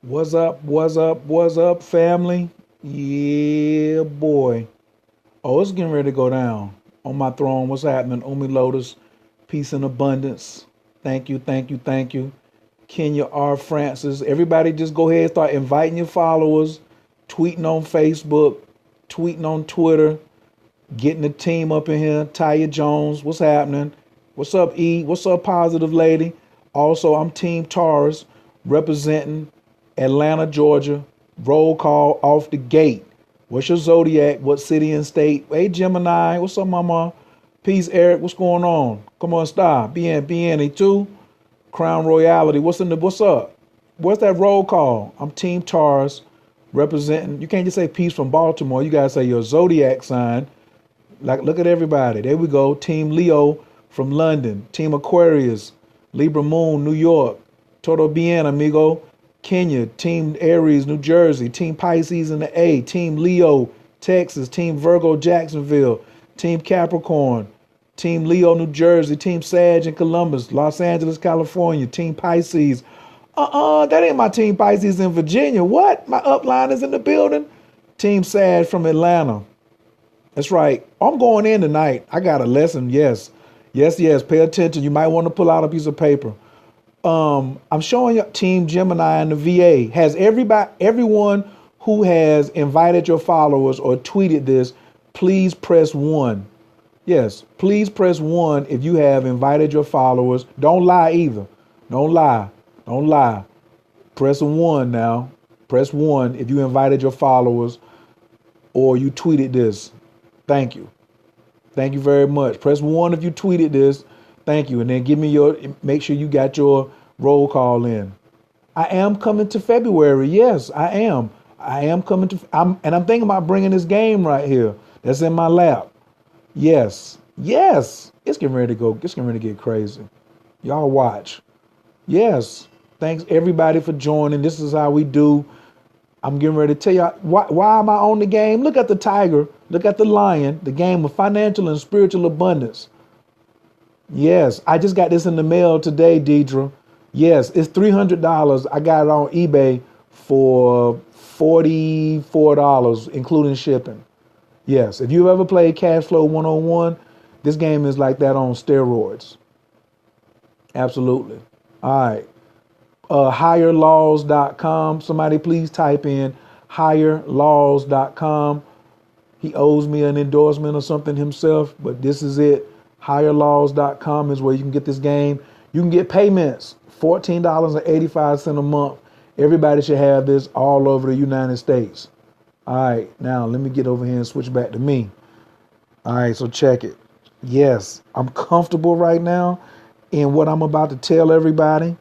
What's up? What's up? What's up, family? Yeah, boy. Oh, it's getting ready to go down. On my throne, what's happening? Umi Lotus, peace and abundance. Thank you, thank you, thank you. Kenya R. Francis. Everybody just go ahead and start inviting your followers, tweeting on Facebook, tweeting on Twitter, getting the team up in here. Taya Jones, what's happening? What's up, E? What's up, positive lady? Also, I'm Team Taurus, representing Atlanta, Georgia. Roll call off the gate. What's your zodiac? What city and state? Hey, Gemini. What's up, mama? Peace, Eric. What's going on? Come on, stop. BN too. Crown Royality. What's up? What's that roll call? I'm Team Taurus, representing. You can't just say peace from Baltimore. You gotta say your zodiac sign. Like, look at everybody. There we go. Team Leo from London. Team Aquarius, Libra Moon, New York. Todo bien, amigo. Kenya. Team Aries, New Jersey. Team Pisces in the A. Team Leo, Texas. Team Virgo, Jacksonville. Team Capricorn. Team Leo, New Jersey. Team Sag in Columbus, Los Angeles, California. Team Pisces. That ain't my Team Pisces in Virginia. What? My upline is in the building. Team Sag from Atlanta. That's right. I'm going in tonight. I got a lesson. Yes. Yes, yes. Pay attention. You might want to pull out a piece of paper. I'm showing you Team Gemini in the VA. Has everyone who has invited your followers or tweeted this, please press 1. Yes, please press 1 if you have invited your followers. Don't lie either. Don't lie. Don't lie. Press 1 now. Press 1 if you invited your followers or you tweeted this. Thank you. Thank you very much. Press 1 if you tweeted this. Thank you. And then make sure you got your roll call in. I am coming to February. Yes, I am. I am coming to, I'm thinking about bringing this game right here. That's in my lap. Yes. Yes. It's getting ready to go. It's getting ready to get crazy. Y'all watch. Yes. Thanks everybody for joining. This is how we do. I'm getting ready to tell you why am I on the game? Look at the tiger. Look at the lion. The game of financial and spiritual abundance. Yes. I just got this in the mail today, Deidre. Yes. It's $300. I got it on eBay for $44, including shipping. Yes. If you've ever played Cash Flow 101, this game is like that on steroids. Absolutely. All right. Higherlaws.com. Somebody please type in higherlaws.com. He owes me an endorsement or something himself, but this is it. Higherlaws.com is where you can get this game. You can get payments, $14.85 a month. Everybody should have this all over the United States. All right, now let me get over here and switch back to me. All right, so check it. Yes, I'm comfortable right now in what I'm about to tell everybody.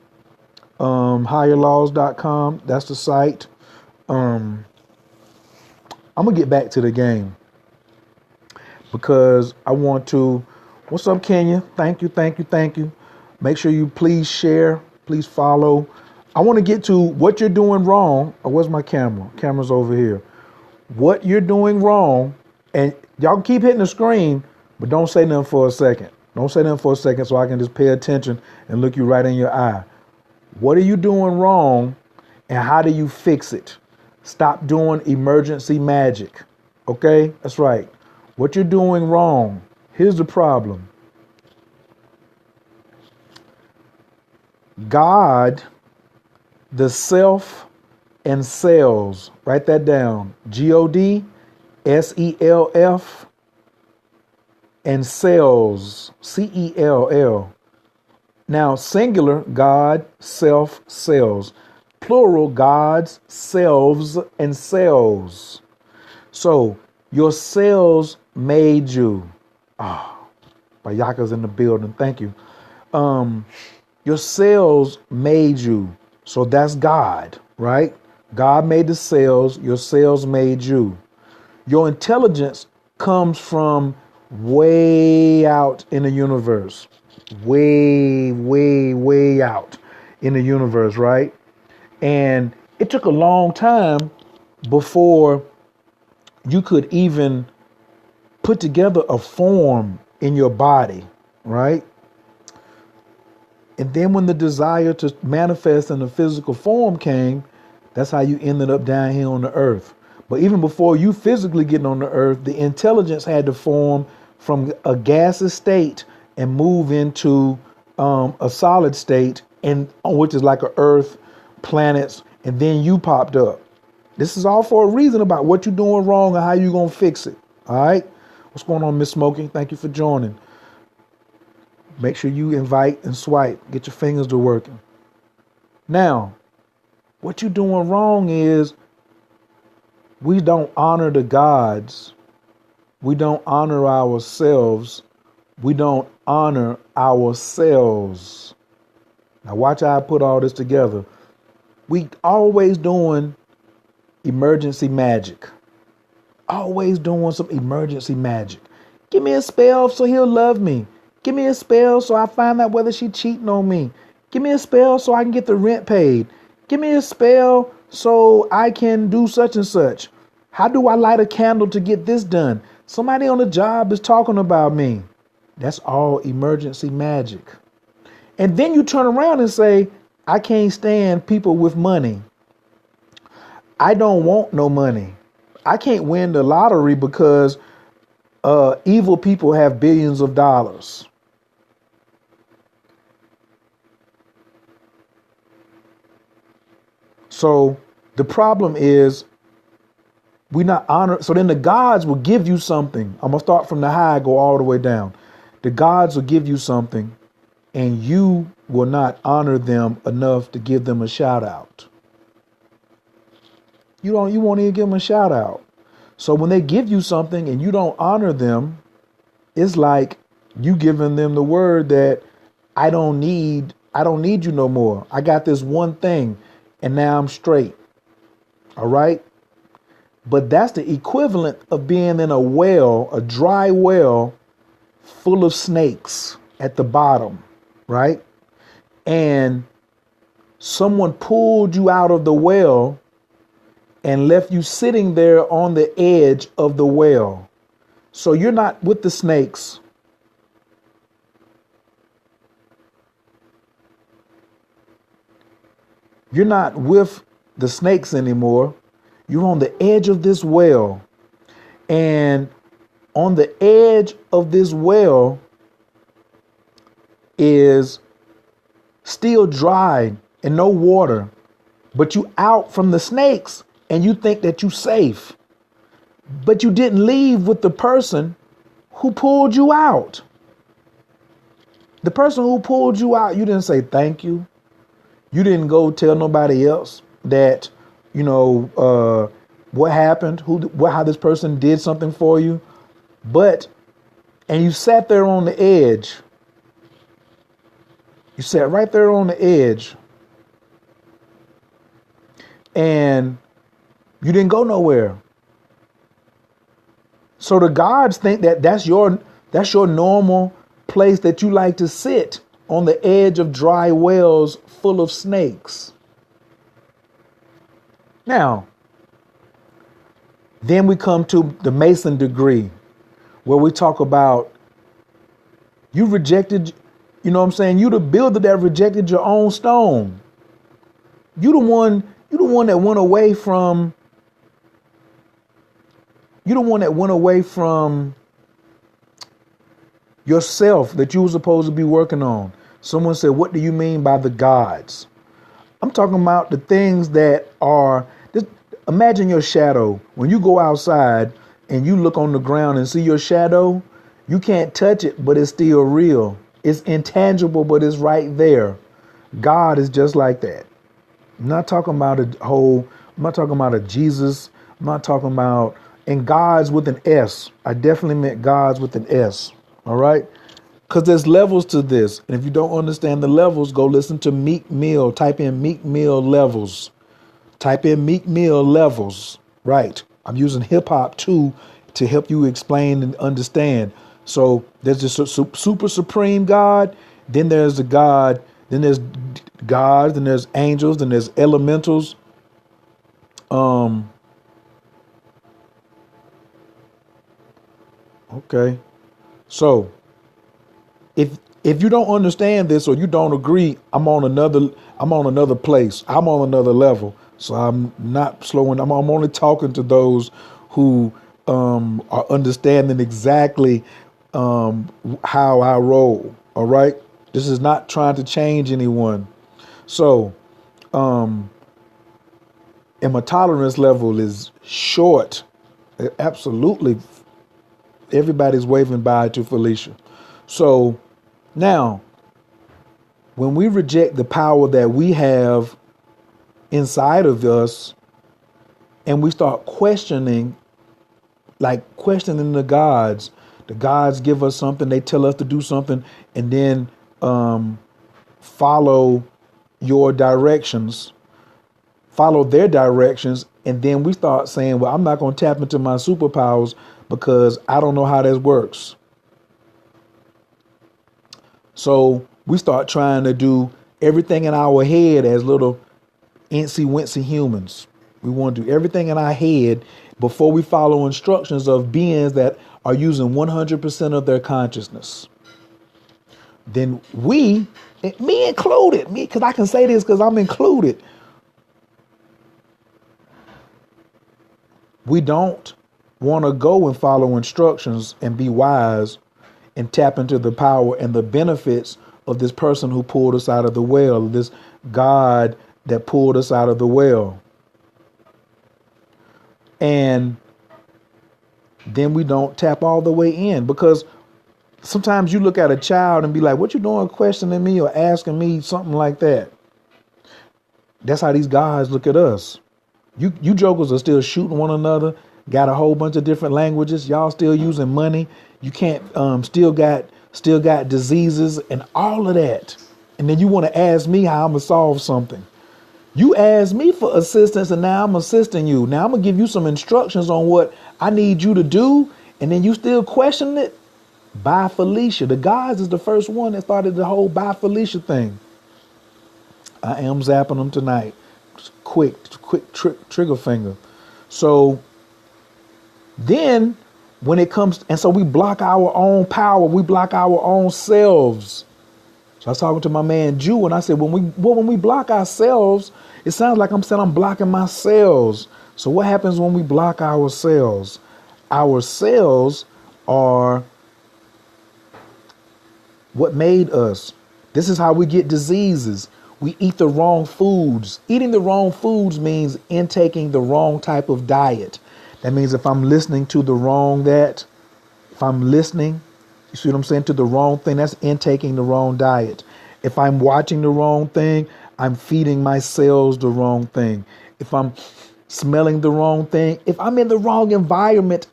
Higherlaws.com, that's the site. I'm gonna get back to the game because I want to. What's up, Kenya? Thank you, thank you, thank you. Make sure you please share, please follow. I want to get to what you're doing wrong. Oh, where's my camera? Camera's over here. What you're doing wrong, and y'all keep hitting the screen, but don't say nothing for a second. Don't say nothing for a second so I can just pay attention and look you right in your eye. What are you doing wrong and how do you fix it? Stop doing emergency magic. Okay? That's right. What you're doing wrong. Here's the problem. God, the self, and cells. Write that down. God, SELF, and cells. CELL. Now, singular, God, self, cells. Plural, gods, selves, and cells. So, your cells made you. Bayaka's in the building. Thank you. Your cells made you. So that's God, right? God made the cells. Your cells made you. Your intelligence comes from way out in the universe. Way, way, way out in the universe, right? And it took a long time before you could even put together a form in your body, right? And then when the desire to manifest in a physical form came, That's how you ended up down here on the earth. But even before you physically getting on the earth, the intelligence had to form from a gaseous state and move into a solid state, and which is like a earth, planets, and then you popped up. This is all for a reason about what you're doing wrong and how you're going to fix it. All right. What's going on, Miss Smokey? Thank you for joining. Make sure you invite and swipe. Get your fingers to working. Now, what you're doing wrong is we don't honor the gods. We don't honor ourselves. We don't honor ourselves. Now watch how I put all this together. We always doing emergency magic. Always doing some emergency magic. Give me a spell so he'll love me. Give me a spell so I find out whether she cheating on me. Give me a spell so I can get the rent paid. Give me a spell so I can do such and such. How do I light a candle to get this done? Somebody on the job is talking about me. That's all emergency magic. And then you turn around and say, I can't stand people with money. I don't want no money. I can't win the lottery because evil people have billions of dollars. So the problem is we not honor. So then the gods will give you something. I'm going to start from the high, go all the way down. The gods will give you something and you will not honor them enough to give them a shout out. You won't even give them a shout out. So when they give you something and you don't honor them, it's like you giving them the word that I don't need you no more. I got this one thing and now I'm straight. All right. But that's the equivalent of being in a well, a dry well full of snakes at the bottom. Right. And someone pulled you out of the well and left you sitting there on the edge of the well. So you're not with the snakes. You're not with the snakes anymore. You're on the edge of this well. And on the edge of this well is still dry and no water. But you out from the snakes and you think that you safe. But you didn't leave with the person who pulled you out. The person who pulled you out, you didn't say thank you. You didn't go tell nobody else that, what happened, how this person did something for you. And you sat there on the edge. You sat right there on the edge. And you didn't go nowhere. So the gods think that that's your normal place that you like to sit on the edge of dry wells full of snakes. Now, then we come to the Mason degree where we talk about you rejected, you the builder that rejected your own stone. You the one that went away from yourself that you were supposed to be working on. Someone said, what do you mean by the gods? I'm talking about the things that are, just imagine your shadow. When you go outside and you look on the ground and see your shadow, you can't touch it, but it's still real. It's intangible, but it's right there. God is just like that. I'm not talking about I'm not talking about a Jesus. I'm not talking about, and gods with an S. I definitely meant gods with an S. All right. Because there's levels to this. And if you don't understand the levels, go listen to Meek Mill. Type in Meek Mill levels. Type in Meek Mill levels. Right. I'm using hip hop too to help you explain and understand. So there's this super supreme God. Then there's the God. Then there's gods. Then there's angels. Then there's elementals. Okay. So If you don't understand this or you don't agree, I'm on another place. I'm on another level. So I'm not slowing. I'm only talking to those who are understanding exactly how I roll. All right. This is not trying to change anyone. So, and my tolerance level is short. Absolutely. Everybody's waving bye to Felicia. So now, when we reject the power that we have inside of us and we start questioning the gods give us something, they tell us to do something, and then follow your directions, follow their directions, and then we start saying, well, I'm not going to tap into my superpowers because I don't know how this works. So we start trying to do everything in our head as little incy-wincy humans. We want to do everything in our head before we follow instructions of beings that are using 100% of their consciousness. Then me included, because I can say this because I'm included. We don't want to go and follow instructions and be wise and tap into the power and the benefits of this person who pulled us out of the well, this God that pulled us out of the well. And then we don't tap all the way in, because sometimes you look at a child and be like, what you doing questioning me or asking me something like that? That's how these guys look at us. You jokers are still shooting one another, got a whole bunch of different languages. Y'all still using money. You can't still got diseases and all of that. And then you want to ask me how I'm gonna solve something. You asked me for assistance and now I'm assisting you. Now I'm gonna give you some instructions on what I need you to do, and then you still question it. Bye Felicia. The guys is the first one that started the whole bye Felicia thing. I am zapping them tonight. Just quick trigger finger. So then when it comes, and so we block our own power, we block our own selves. So I was talking to my man Jew, and I said, when we block ourselves, it sounds like I'm saying I'm blocking my cells. So what happens when we block our cells? Our cells are what made us. This is how we get diseases. We eat the wrong foods. Eating the wrong foods means intaking the wrong type of diet. That means if I'm listening to the wrong if I'm listening, you see what I'm saying, to the wrong thing, that's intaking the wrong diet. If I'm watching the wrong thing, I'm feeding my cells the wrong thing. If I'm smelling the wrong thing, if I'm in the wrong environment,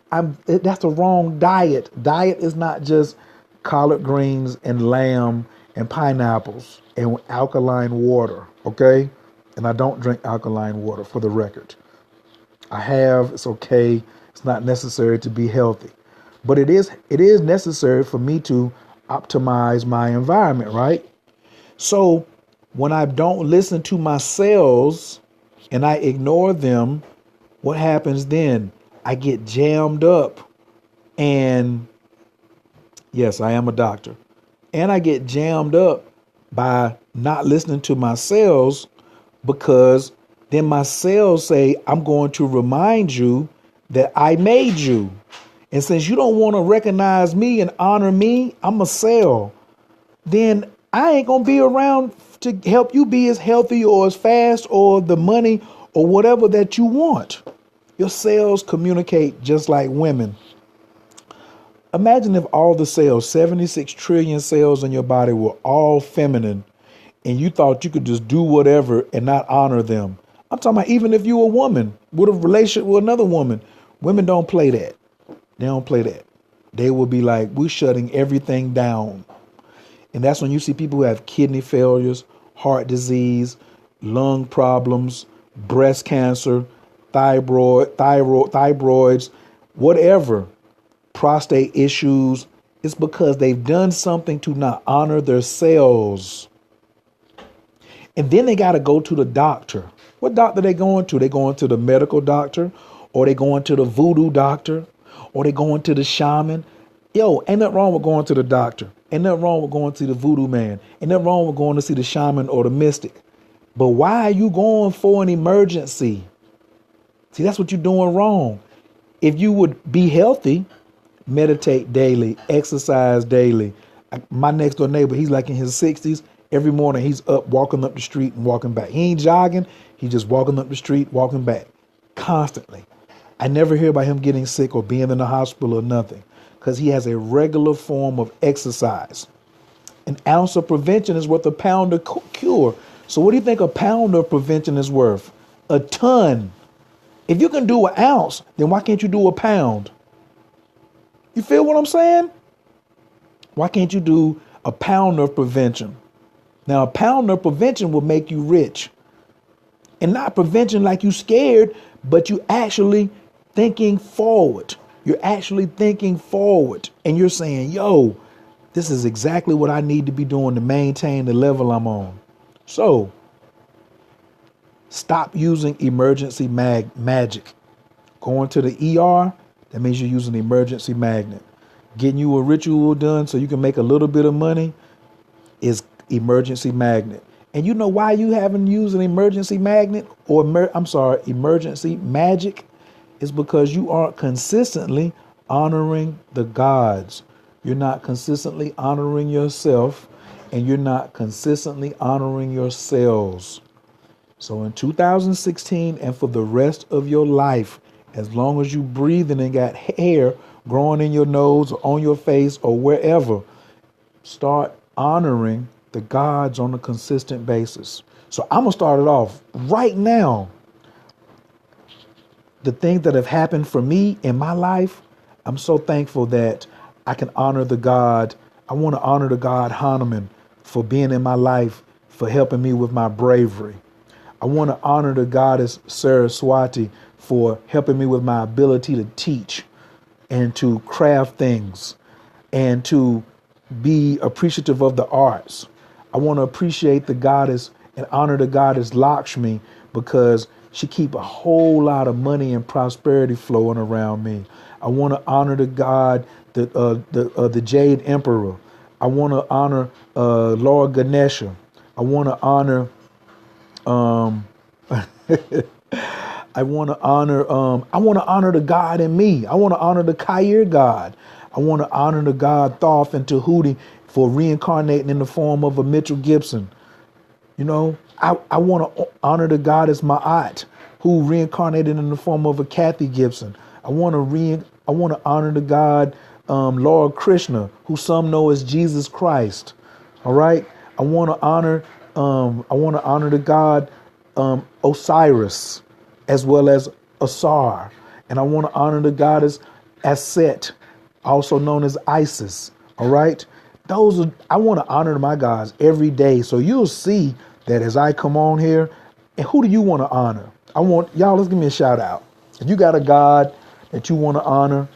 that's the wrong diet. Diet is not just collard greens and lamb and pineapples and alkaline water, okay? And I don't drink alkaline water, for the record. I have, it's okay. It's not necessary to be healthy. But it is necessary for me to optimize my environment, right? So when I don't listen to my cells and I ignore them, what happens then? I get jammed up. And yes, I am a doctor. And I get jammed up by not listening to my cells, because then my cells say, I'm going to remind you that I made you. And since you don't want to recognize me and honor me, I'm a cell. Then I ain't going to be around to help you be as healthy or as fast or the money or whatever that you want. Your cells communicate just like women. Imagine if all the cells, 76 trillion cells in your body, were all feminine, and you thought you could just do whatever and not honor them. I'm talking about even if you're a woman with a relationship with another woman. Women don't play that. They don't play that. They will be like, we're shutting everything down. And that's when you see people who have kidney failures, heart disease, lung problems, breast cancer, thyroids, whatever, prostate issues. It's because they've done something to not honor their cells. And then they got to go to the doctor. What doctor they going to? They going to the medical doctor, or they going to the voodoo doctor, or they going to the shaman. Yo, ain't nothing wrong with going to the doctor. Ain't nothing wrong with going to see the voodoo man. Ain't nothing wrong with going to see the shaman or the mystic. But why are you going for an emergency? See, that's what you're doing wrong. If you would be healthy, meditate daily, exercise daily. My next door neighbor, he's like in his 60s. Every morning he's up, walking up the street and walking back. He ain't jogging. He's just walking up the street, walking back constantly. I never hear about him getting sick or being in the hospital or nothing because he has a regular form of exercise. An ounce of prevention is worth a pound of cure. So what do you think a pound of prevention is worth? A ton. If you can do an ounce, then why can't you do a pound? You feel what I'm saying? Why can't you do a pound of prevention? Now, a pound of prevention will make you rich. And not prevention like you scared, but you actually thinking forward. You're actually thinking forward. And you're saying, yo, this is exactly what I need to be doing to maintain the level I'm on. So stop using emergency magic. Going to the ER, that means you're using the emergency magnet. Getting you a ritual done so you can make a little bit of money is emergency magnet. And you know why you haven't used an emergency magnet or emergency magic? Is because you aren't consistently honoring the gods. You're not consistently honoring yourself, and you're not consistently honoring yourselves. So in 2016 and for the rest of your life, as long as you breathing and got hair growing in your nose or on your face or wherever, start honoring the gods on a consistent basis. So I'm gonna start it off right now. The things that have happened for me in my life, I'm so thankful that I can honor the God. I want to honor the God Hanuman for being in my life, for helping me with my bravery. I want to honor the goddess Saraswati for helping me with my ability to teach and to craft things and to be appreciative of the arts. I want to appreciate the goddess and honor the goddess Lakshmi because she keep a whole lot of money and prosperity flowing around me. I want to honor the God, the Jade Emperor. I want to honor Lord Ganesha. I want to honor I want to honor the God in me. I want to honor the CoachKhayr God. I want to honor the God Thoth and Tahuti for reincarnating in the form of a Mitchell Gibson. You know, I want to honor the goddess Ma'at, who reincarnated in the form of a Kathy Gibson. I want to honor the God Lord Krishna, who some know as Jesus Christ. All right. I want to honor the God Osiris, as well as Asar, and I want to honor the goddess Aset, also known as Isis. All right. I want to honor my gods every day. So you'll see that as I come on here, and who do you want to honor? I want y'all, let's give me a shout out. If you got a God that you want to honor,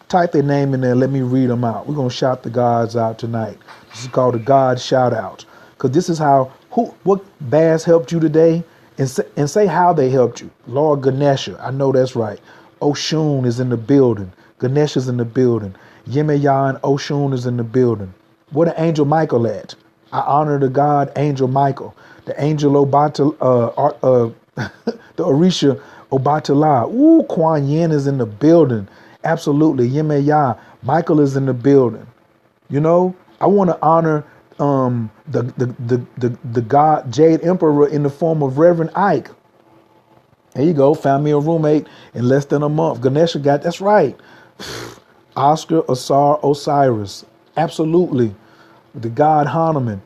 type their name in there. Let me read them out. We're going to shout the gods out tonight. This is called the God shout out. Because this is what bass helped you today, and say how they helped you. Lord Ganesha, I know that's right. Oshun is in the building. Ganesha's in the building. Yemeya and Oshun is in the building. Where the angel Michael at? I honor the God Angel Michael. The angel the Orisha Obatala. Ooh, Kuan Yin is in the building. Absolutely. Yemeya. Michael is in the building. You know, I want to honor the God Jade Emperor in the form of Reverend Ike. There you go. Found me a roommate in less than a month. Ganesha got, that's right. Oscar, Asar, Osiris. Absolutely. The God Hanuman.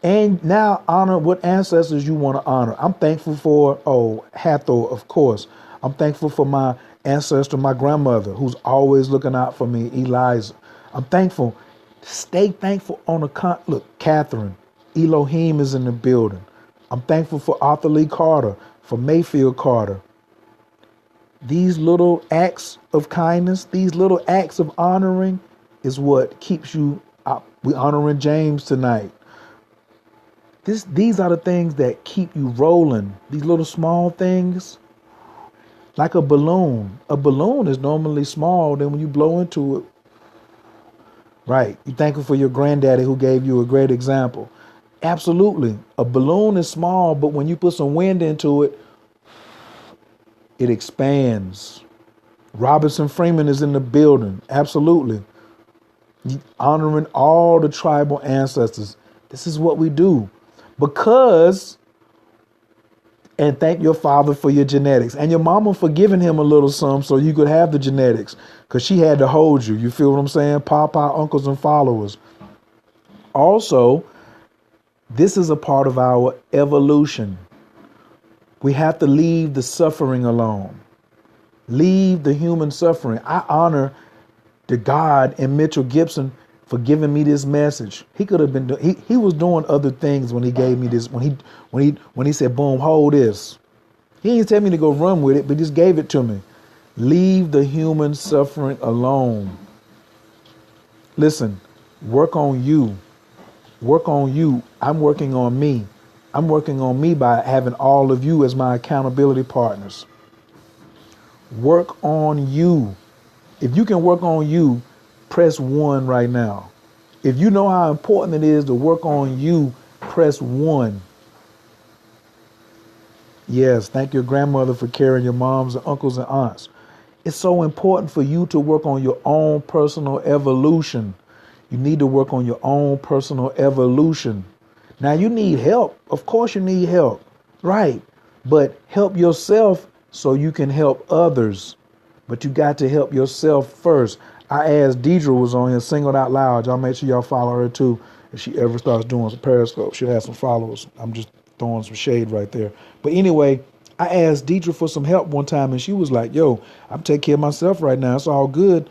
And now honor what ancestors you want to honor. I'm thankful for, Hathor, of course. I'm thankful for my ancestor, my grandmother, who's always looking out for me, Eliza. I'm thankful. Stay thankful on the look, Catherine, Elohim is in the building. I'm thankful for Arthur Lee Carter, for Mayfield Carter. These little acts of kindness, these little acts of honoring is what keeps you up. We honoring James tonight. These are the things that keep you rolling. These little small things, like a balloon. A balloon is normally small, then when you blow into it, Right. You thankful for your granddaddy who gave you a great example. Absolutely. A balloon is small, but when you put some wind into it, it expands. Robinson Freeman is in the building. Absolutely. Honoring all the tribal ancestors. This is what we do. Because, and thank your father for your genetics and your mama for giving him a little some so you could have the genetics, because she had to hold you. You feel what I'm saying? Papa, uncles, and followers. Also, this is a part of our evolution. We have to leave the suffering alone. Leave the human suffering. I honor the God and Mitchell Gibson for giving me this message. He could have been he was doing other things when he gave me this, when he said, boom, hold this. He didn't tell me to go run with it, but just gave it to me. Leave the human suffering alone. Listen, work on you. Work on you. I'm working on me. I'm working on me by having all of you as my accountability partners. Work on you. If you can work on you, press 1 right now. If you know how important it is to work on you, press 1. Yes, thank your grandmother for carrying your moms and uncles and aunts. It's so important for you to work on your own personal evolution. You need to work on your own personal evolution. Now, you need help. Of course you need help, right? But help yourself so you can help others. But you got to help yourself first. I asked Deidre was on here, singled out loud. Y'all make sure y'all follow her too. If she ever starts doing some Periscope, she'll have some followers. I'm just throwing some shade right there. But anyway, I asked Deidre for some help one time and she was like, yo, I'm taking care of myself right now. It's all good.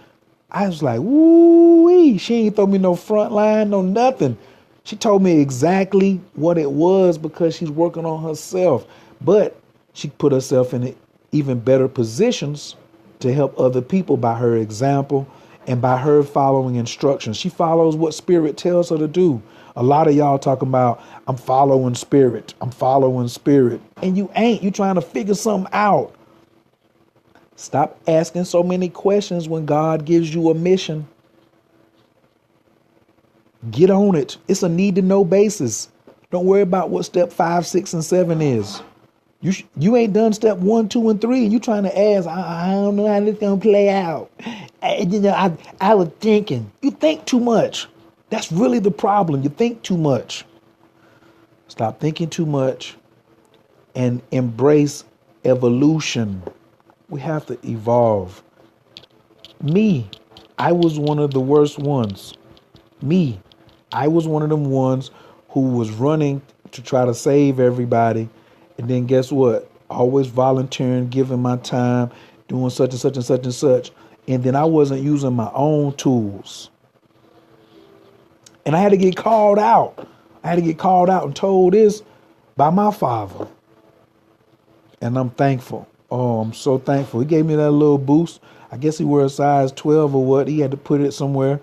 I was like, woo-wee. She ain't throw me no front line, no nothing. She told me exactly what it was because she's working on herself. But she put herself in even better positions to help other people by her example and by her following instructions. She follows what spirit tells her to do. A lot of y'all talking about, I'm following spirit. I'm following spirit. And you ain't. You trying to figure something out. Stop asking so many questions when God gives you a mission. Get on it. It's a need to know basis. Don't worry about what step 5, 6, and 7 is. You ain't done step 1, 2, and 3. You trying to ask, I don't know how this gonna play out. I was thinking. You think too much. That's really the problem. You think too much. Stop thinking too much and embrace evolution. We have to evolve. Me, I was one of the worst ones. Me, I was one of them ones who was running to try to save everybody. And then guess what? Always volunteering, giving my time, doing such and such and such and such. And then I wasn't using my own tools. And I had to get called out. I had to get called out and told this by my father. And I'm thankful. Oh, I'm so thankful. He gave me that little boost. I guess he wears a size 12 or what. He had to put it somewhere.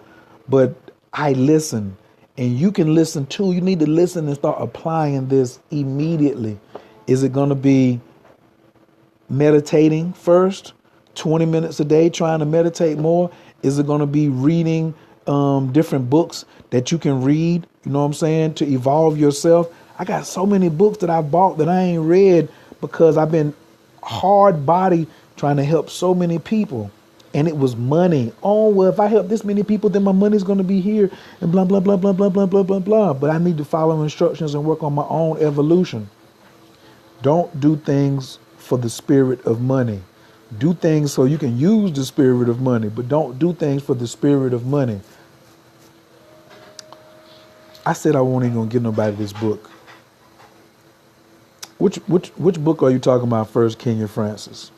But I listen. And you can listen too. You need to listen and start applying this immediately. Is it going to be meditating first? 20 minutes a day trying to meditate more? Is it going to be reading different books that you can read, you know what I'm saying, to evolve yourself? I got so many books that I bought that I ain't read because I've been hard body trying to help so many people. And it was money. Oh, well, if I help this many people, then my money's going to be here and blah, blah, blah, blah, blah, blah, blah, blah, blah. But I need to follow instructions and work on my own evolution. Don't do things for the spirit of money. Do things so you can use the spirit of money, but don't do things for the spirit of money. I said I won't even gonna give nobody this book. Which book are you talking about first, Kenya Francis?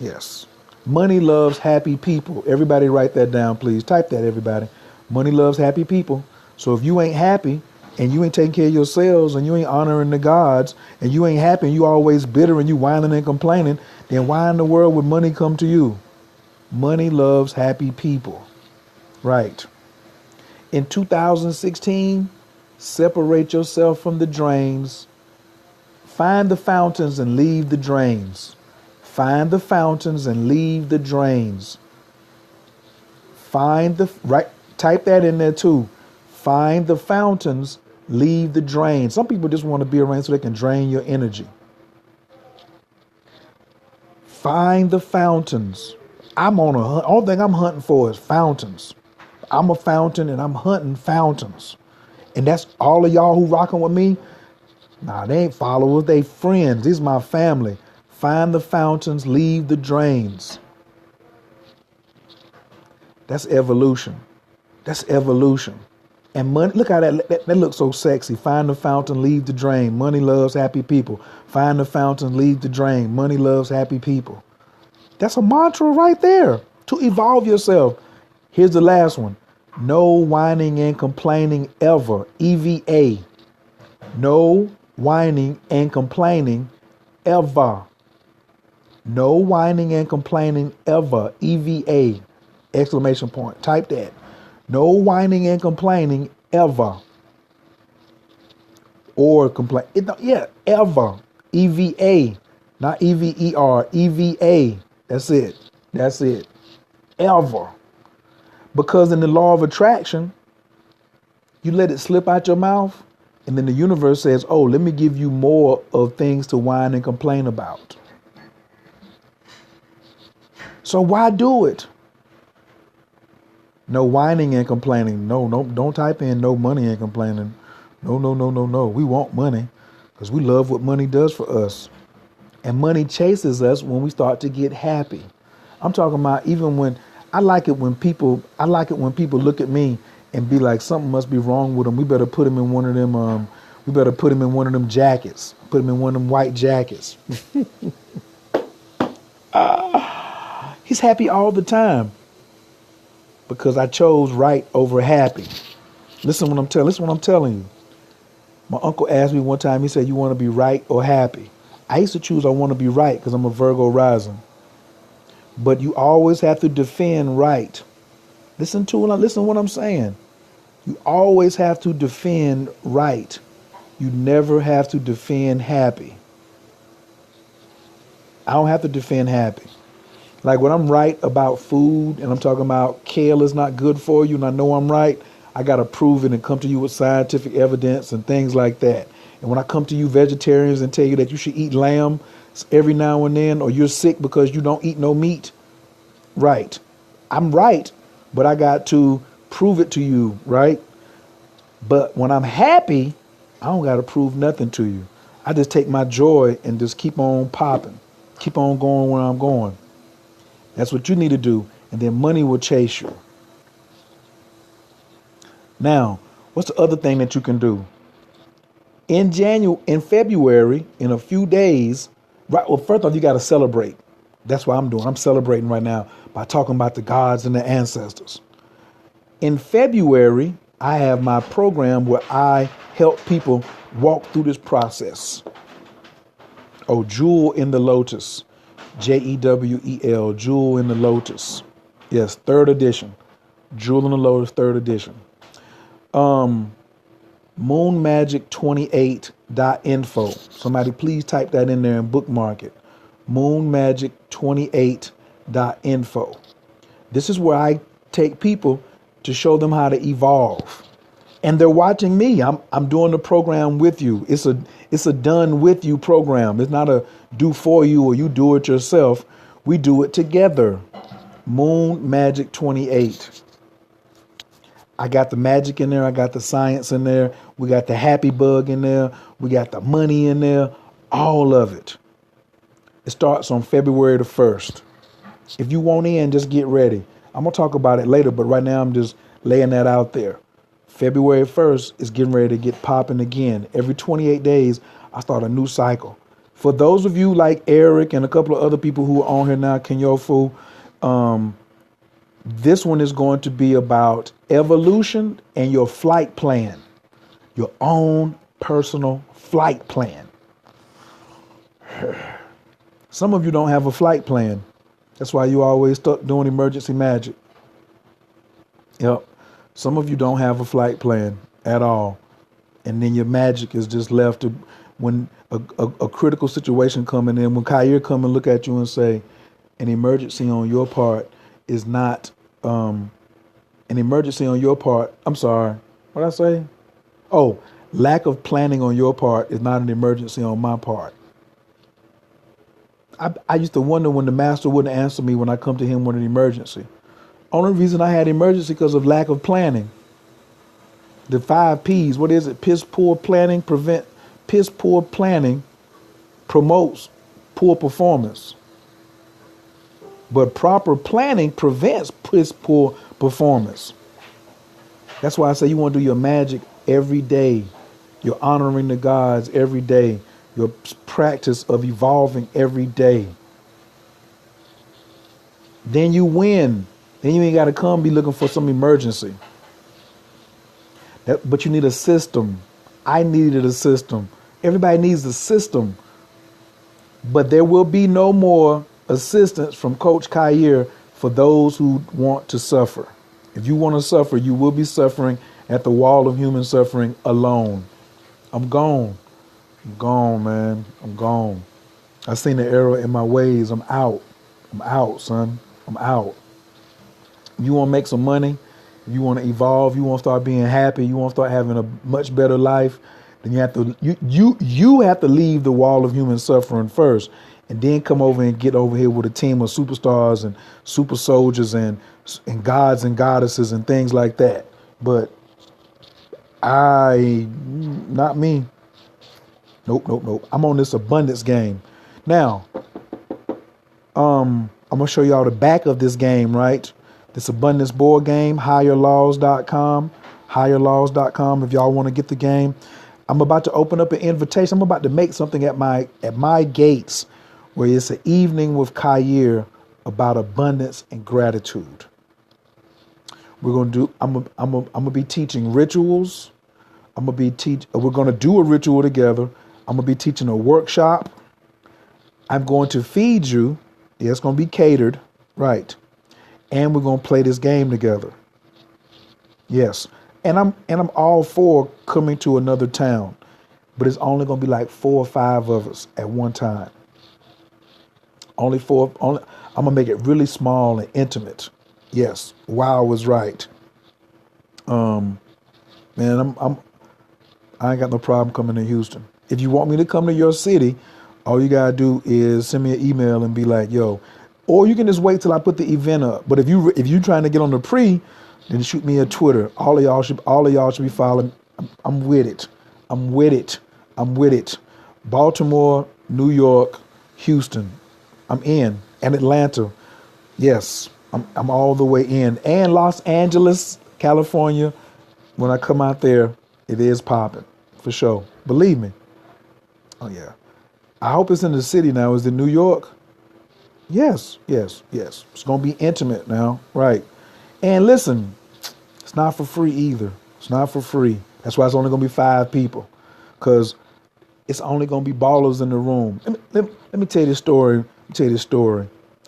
Yes. Money loves happy people. Everybody write that down, please. Type that, everybody. Money loves happy people. So if you ain't happy and you ain't taking care of yourselves and you ain't honoring the gods and you ain't happy and you always bitter and you whining and complaining, then why in the world would money come to you? Money loves happy people. Right. In 2016, separate yourself from the drains. Find the fountains and leave the drains. Find the fountains and leave the drains. Type that in there too. Find the fountains, leave the drain. Some people just want to be around so they can drain your energy. Find the fountains. I'm on a hunt. Only thing I'm hunting for is fountains. I'm a fountain and I'm hunting fountains. And that's all of y'all who rocking with me. Nah, they ain't followers, they friends. This is my family. Find the fountains, leave the drains. That's evolution. That's evolution. And money, look how that looks so sexy. Find the fountain, leave the drain. Money loves happy people. Find the fountain, leave the drain. Money loves happy people. That's a mantra right there to evolve yourself. Here's the last one. No whining and complaining ever. EVA. No whining and complaining ever. No whining and complaining ever. EVA. Exclamation point. Type that. No whining and complaining ever. Or complain. Ever. EVA. Not EVER. EVA. That's it. That's it. Ever. Because in the law of attraction, you let it slip out your mouth, and then the universe says, oh, let me give you more of things to whine and complain about. So why do it? No whining and complaining. No, don't type in no money and complaining. No. We want money because we love what money does for us. And money chases us when we start to get happy. I'm talking about even when I like it when people look at me and be like, something must be wrong with them. We better put him in one of them jackets. Put him in one of them white jackets. He's happy all the time. Because I chose right over happy. Listen what I'm telling you. My uncle asked me one time, he said, you want to be right or happy? I used to choose I want to be right because I'm a Virgo rising. But you always have to defend right. Listen what I'm saying. You always have to defend right. You never have to defend happy. I don't have to defend happy. Like when I'm right about food and I'm talking about kale is not good for you and I know I'm right, I got to prove it and come to you with scientific evidence and things like that. And when I come to you vegetarians and tell you that you should eat lamb every now and then, or you're sick because you don't eat no meat, right. I'm right, but I got to prove it to you, right? But when I'm happy, I don't got to prove nothing to you. I just take my joy and just keep on popping, keep on going where I'm going. That's what you need to do. And then money will chase you. Now, what's the other thing that you can do? In February, in a few days, right? Well, first off, you got to celebrate. That's what I'm doing. I'm celebrating right now by talking about the gods and the ancestors. In February, I have my program where I help people walk through this process. Oh, Jewel in the Lotus. JEWEL, Jewel in the Lotus. Yes, 3rd edition. Jewel in the Lotus, 3rd edition. Moonmagic28.info. Somebody please type that in there and bookmark it. Moonmagic28.info. This is where I take people to show them how to evolve. And they're watching me. I'm doing the program with you. It's a done with you program. It's not a do for you or you do it yourself. We do it together. Moon Magic 28. I got the magic in there. I got the science in there. We got the happy bug in there. We got the money in there. All of it. It starts on February the 1st. If you want in, just get ready. I'm going to talk about it later, but right now I'm just laying that out there. February 1st is getting ready to get popping again. Every 28 days, I start a new cycle. For those of you like Eric and a couple of other people who are on here now, Kenyofu, this one is going to be about evolution and your flight plan, your own personal flight plan. Some of you don't have a flight plan. That's why you always stuck doing emergency magic. Yep. Some of you don't have a flight plan at all. And then your magic is just left to when a critical situation coming in, when CoachKhayr come and look at you and say, an emergency on your part is not an emergency on your part. I'm sorry. What did I say? Oh, lack of planning on your part is not an emergency on my part. I used to wonder when the master wouldn't answer me when I come to him with an emergency. Only reason I had emergency because of lack of planning. The 5 P's, what is it? Piss poor planning promotes poor performance. But proper planning prevents piss poor performance. That's why I say you want to do your magic every day. You're honoring the gods every day. Your practice of evolving every day. Then you win. Then you ain't got to come be looking for some emergency. But you need a system. I needed a system. Everybody needs a system. But there will be no more assistance from CoachKhayr for those who want to suffer. If you want to suffer, you will be suffering at the wall of human suffering alone. I'm gone. I'm gone, man. I'm gone. I seen the error in my ways. I'm out. I'm out, son. I'm out. You want to make some money? You want to evolve? You want to start being happy? You want to start having a much better life? Then you have to you have to leave the wall of human suffering first, and then come over and get over here with a team of superstars and super soldiers and gods and goddesses and things like that. But not me. Nope. I'm on this abundance game. Now, I'm gonna show y'all the back of this game, right? This abundance board game, higherlaws.com, higherlaws.com. If y'all want to get the game, I'm about to open up an invitation. I'm about to make something at my gates where it's an evening with Khayr about abundance and gratitude. We're gonna do. I'm gonna be teaching rituals. We're gonna do a ritual together. I'm gonna be teaching a workshop. I'm going to feed you. Yeah, it's gonna be catered, right? And we're gonna play this game together. Yes, and I'm all for coming to another town, but it's only gonna be like 4 or 5 of us at one time. Only 4. I'm gonna make it really small and intimate. Yes, wow was right. Man, I ain't got no problem coming to Houston. If you want me to come to your city, all you gotta do is send me an email and be like, yo, or you can just wait till I put the event up. But if you trying to get on the pre, then shoot me a Twitter. All of y'all should be following. I'm with it. Baltimore, New York, Houston. I'm in. And Atlanta. Yes, I'm all the way in. And Los Angeles, California. When I come out there, it is popping for sure. Believe me. Oh yeah. I hope it's in the city now. Is it New York? Yes. It's going to be intimate now. Right. And listen, it's not for free either. It's not for free. That's why it's only going to be 5 people, because it's only going to be ballers in the room. Let me tell you this story.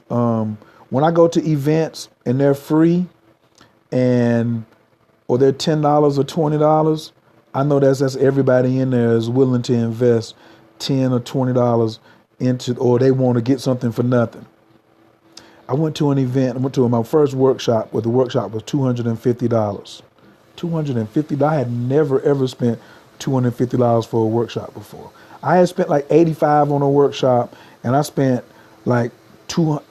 When I go to events and they're free or they're $10 or $20, I know that's everybody in there is willing to invest $10 or $20 into, or they want to get something for nothing. I went to an event. I went to my first workshop where the workshop was $250. $250. I had never ever spent $250 for a workshop before. I had spent like $85 on a workshop, and I spent like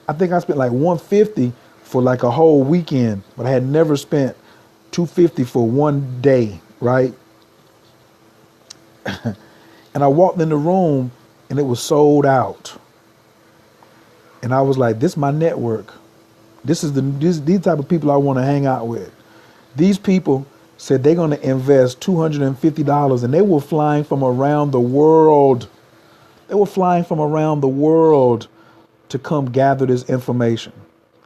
I think I spent like $150 for like a whole weekend, but I had never spent $250 for one day, right? And I walked in the room and it was sold out. And I was like, this is my network. These type of people I want to hang out with. These people said they're going to invest $250, and they were flying from around the world. They were flying from around the world to come gather this information.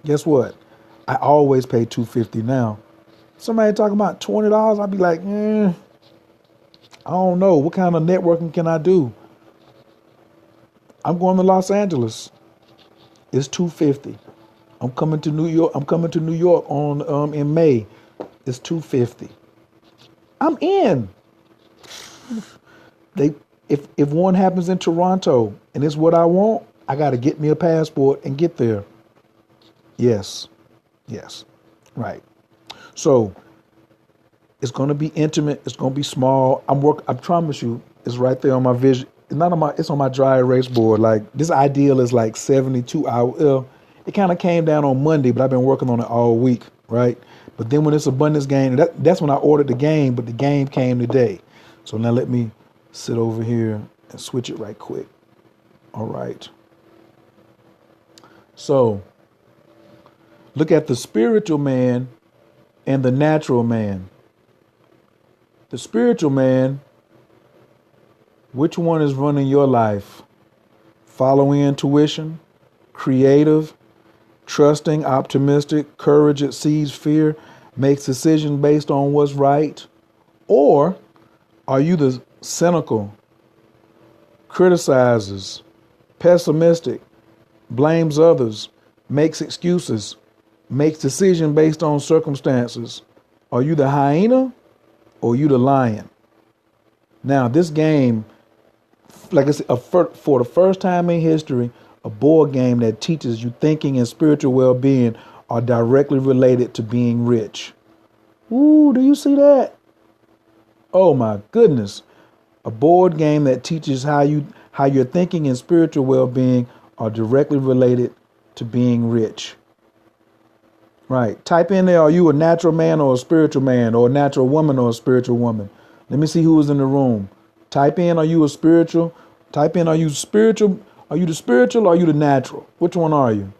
Guess what? I always pay $250 now. Somebody talking about $20, I'd be like, I don't know. What kind of networking can I do? I'm going to Los Angeles. It's $250. I'm coming to New York. On in May. It's $250. I'm in. If one happens in Toronto and it's what I want, I got to get me a passport and get there. Yes. Right. So it's going to be intimate. It's going to be small. I promise you, it's right there on my vision. It's not on my. It's on my dry erase board. Like this ideal is like 72 hours. It kind of came down on Monday, but I've been working on it all week, right? But then when it's abundance game, that's when I ordered the game. But the game came today. So now let me sit over here and switch it right quick. All right. So look at the spiritual man and the natural man. The spiritual man, which one is running your life? Following intuition, creative, trusting, optimistic, courage exceeds fear, makes decisions based on what's right? Or are you the cynical, criticizes, pessimistic, blames others, makes excuses, makes decisions based on circumstances? Are you the hyena or you the lion? Now, this game, like I said, for the first time in history, a board game that teaches you thinking and spiritual well-being are directly related to being rich. Ooh, do you see that? Oh my goodness. A board game that teaches how your thinking and spiritual well-being are directly related to being rich. Right. Type in there, are you a natural man or a spiritual man, or a natural woman or a spiritual woman? Let me see who is in the room. Type in, are you a spiritual? Type in, are you spiritual? Are you the spiritual or are you the natural? Which one are you?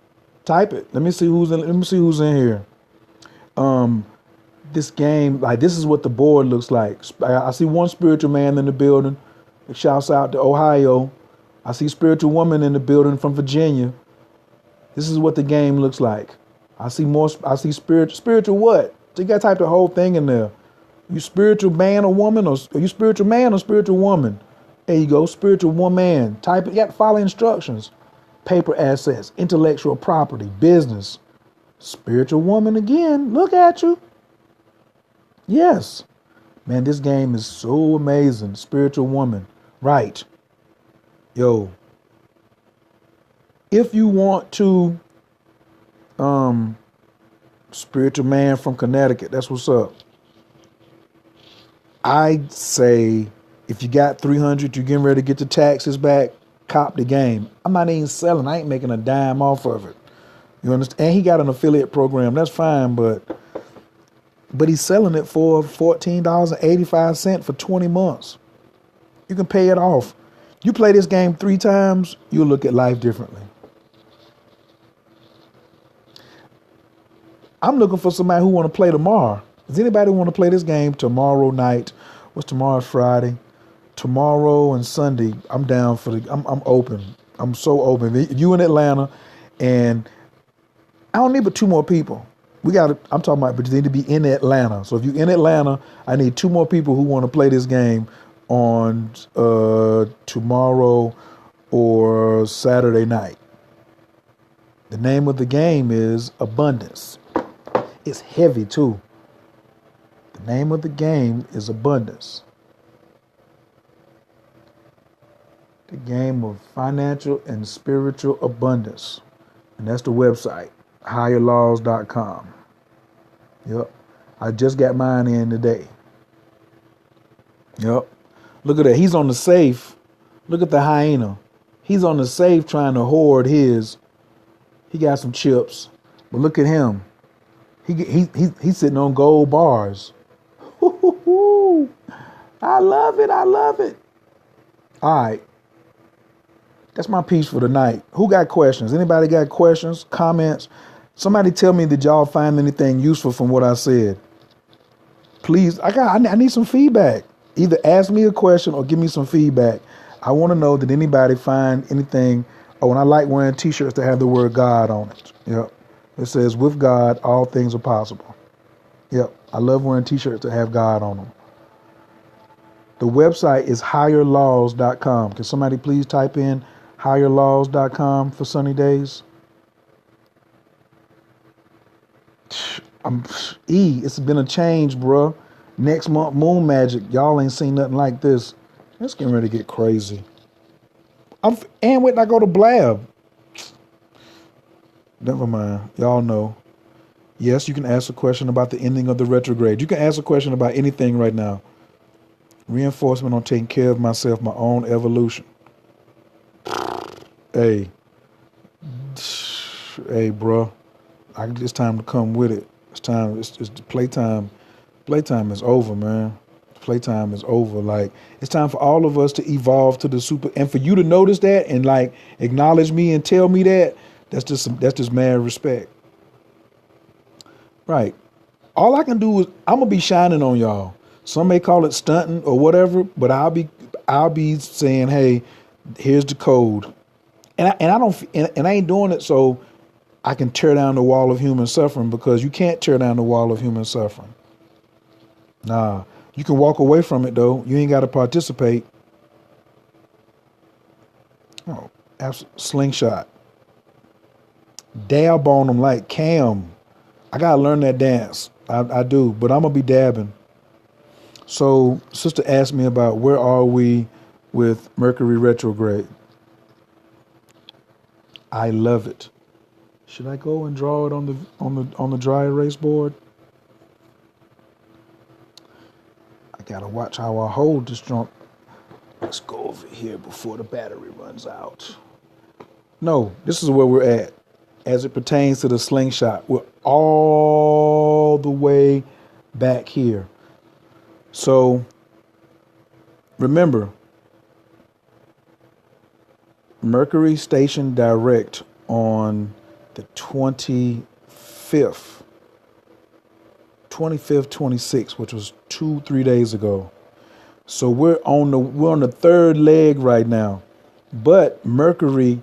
Type it. Let me see who's in here. This game, like this is what the board looks like. I see one spiritual man in the building. It shouts out to Ohio. I see spiritual woman in the building from Virginia. This is what the game looks like. I see spiritual what? So you got to type the whole thing in there. You spiritual man or woman, or are you spiritual man or spiritual woman? There you go, spiritual woman. Type it. You got to follow instructions. Paper assets, intellectual property, business. Spiritual woman again. Look at you. Yes. Man, this game is so amazing. Spiritual woman. Right. Yo. If you want to, spiritual man from Connecticut, that's what's up. I'd say if you got 300, you're getting ready to get the taxes back, cop the game. I'm not even selling. I ain't making a dime off of it. You understand? And he got an affiliate program. That's fine, but he's selling it for $14.85 for 20 months. You can pay it off. You play this game 3 times, you'll look at life differently. I'm looking for somebody who want to play tomorrow. Does anybody want to play this game tomorrow night? What's tomorrow? Friday. Tomorrow and Sunday, I'm down for I'm open. I'm so open. You in Atlanta, and I don't need but 2 more people. I'm talking about, but you need to be in Atlanta. So if you're in Atlanta, I need 2 more people who want to play this game on tomorrow or Saturday night. The name of the game is Abundance. It's heavy too. The name of the game is Abundance. The game of financial and spiritual abundance. And that's the website, higherlaws.com. Yep. I just got mine in today. Yep. Look at that. He's on the safe. Look at the hyena. He's on the safe trying to hoard his. He got some chips. But look at him. He's sitting on gold bars. I love it. I love it. All right. That's my piece for tonight. Who got questions? Anybody got questions, comments? Somebody tell me, did y'all find anything useful from what I said? Please, I need some feedback. Either ask me a question or give me some feedback. I want to know, did anybody find anything? Oh, and I like wearing t-shirts that have the word God on it. Yep. It says, with God, all things are possible. Yep. I love wearing t-shirts that have God on them. The website is higherlaws.com. Can somebody please type in higherlaws.com for sunny days? It's been a change, bro. Next month, Moon Magic. Y'all ain't seen nothing like this. It's getting ready to get crazy. And wait, I go to Blab. Never mind. Y'all know. Yes, you can ask a question about the ending of the retrograde. You can ask a question about anything right now. Reinforcement on taking care of myself, my own evolution. Hey, hey, bro. It's time to come with it. It's time. It's playtime. Playtime is over, man. Playtime is over. Like, it's time for all of us to evolve to the super, and for you to notice that and like acknowledge me and tell me that. That's just mad respect. Right. All I can do is I'm gonna be shining on y'all. Some may call it stunting or whatever, but I'll be saying, hey, here's the code, and I ain't doing it so I can tear down the wall of human suffering, because you can't tear down the wall of human suffering. Nah, you can walk away from it though. You ain't got to participate. Oh, slingshot, dab on them like Cam. I gotta learn that dance. I do, but I'm gonna be dabbing. So, sister asked me about where are we with Mercury retrograde. I love it. Should I go and draw it on the dry erase board? I gotta watch how I hold this joint. Let's go over here before the battery runs out. No, this is where we're at as it pertains to the slingshot. We're all the way back here. So remember, Mercury stationed direct on the 25th, 26th, which was 3 days ago. So we're on the third leg right now. But Mercury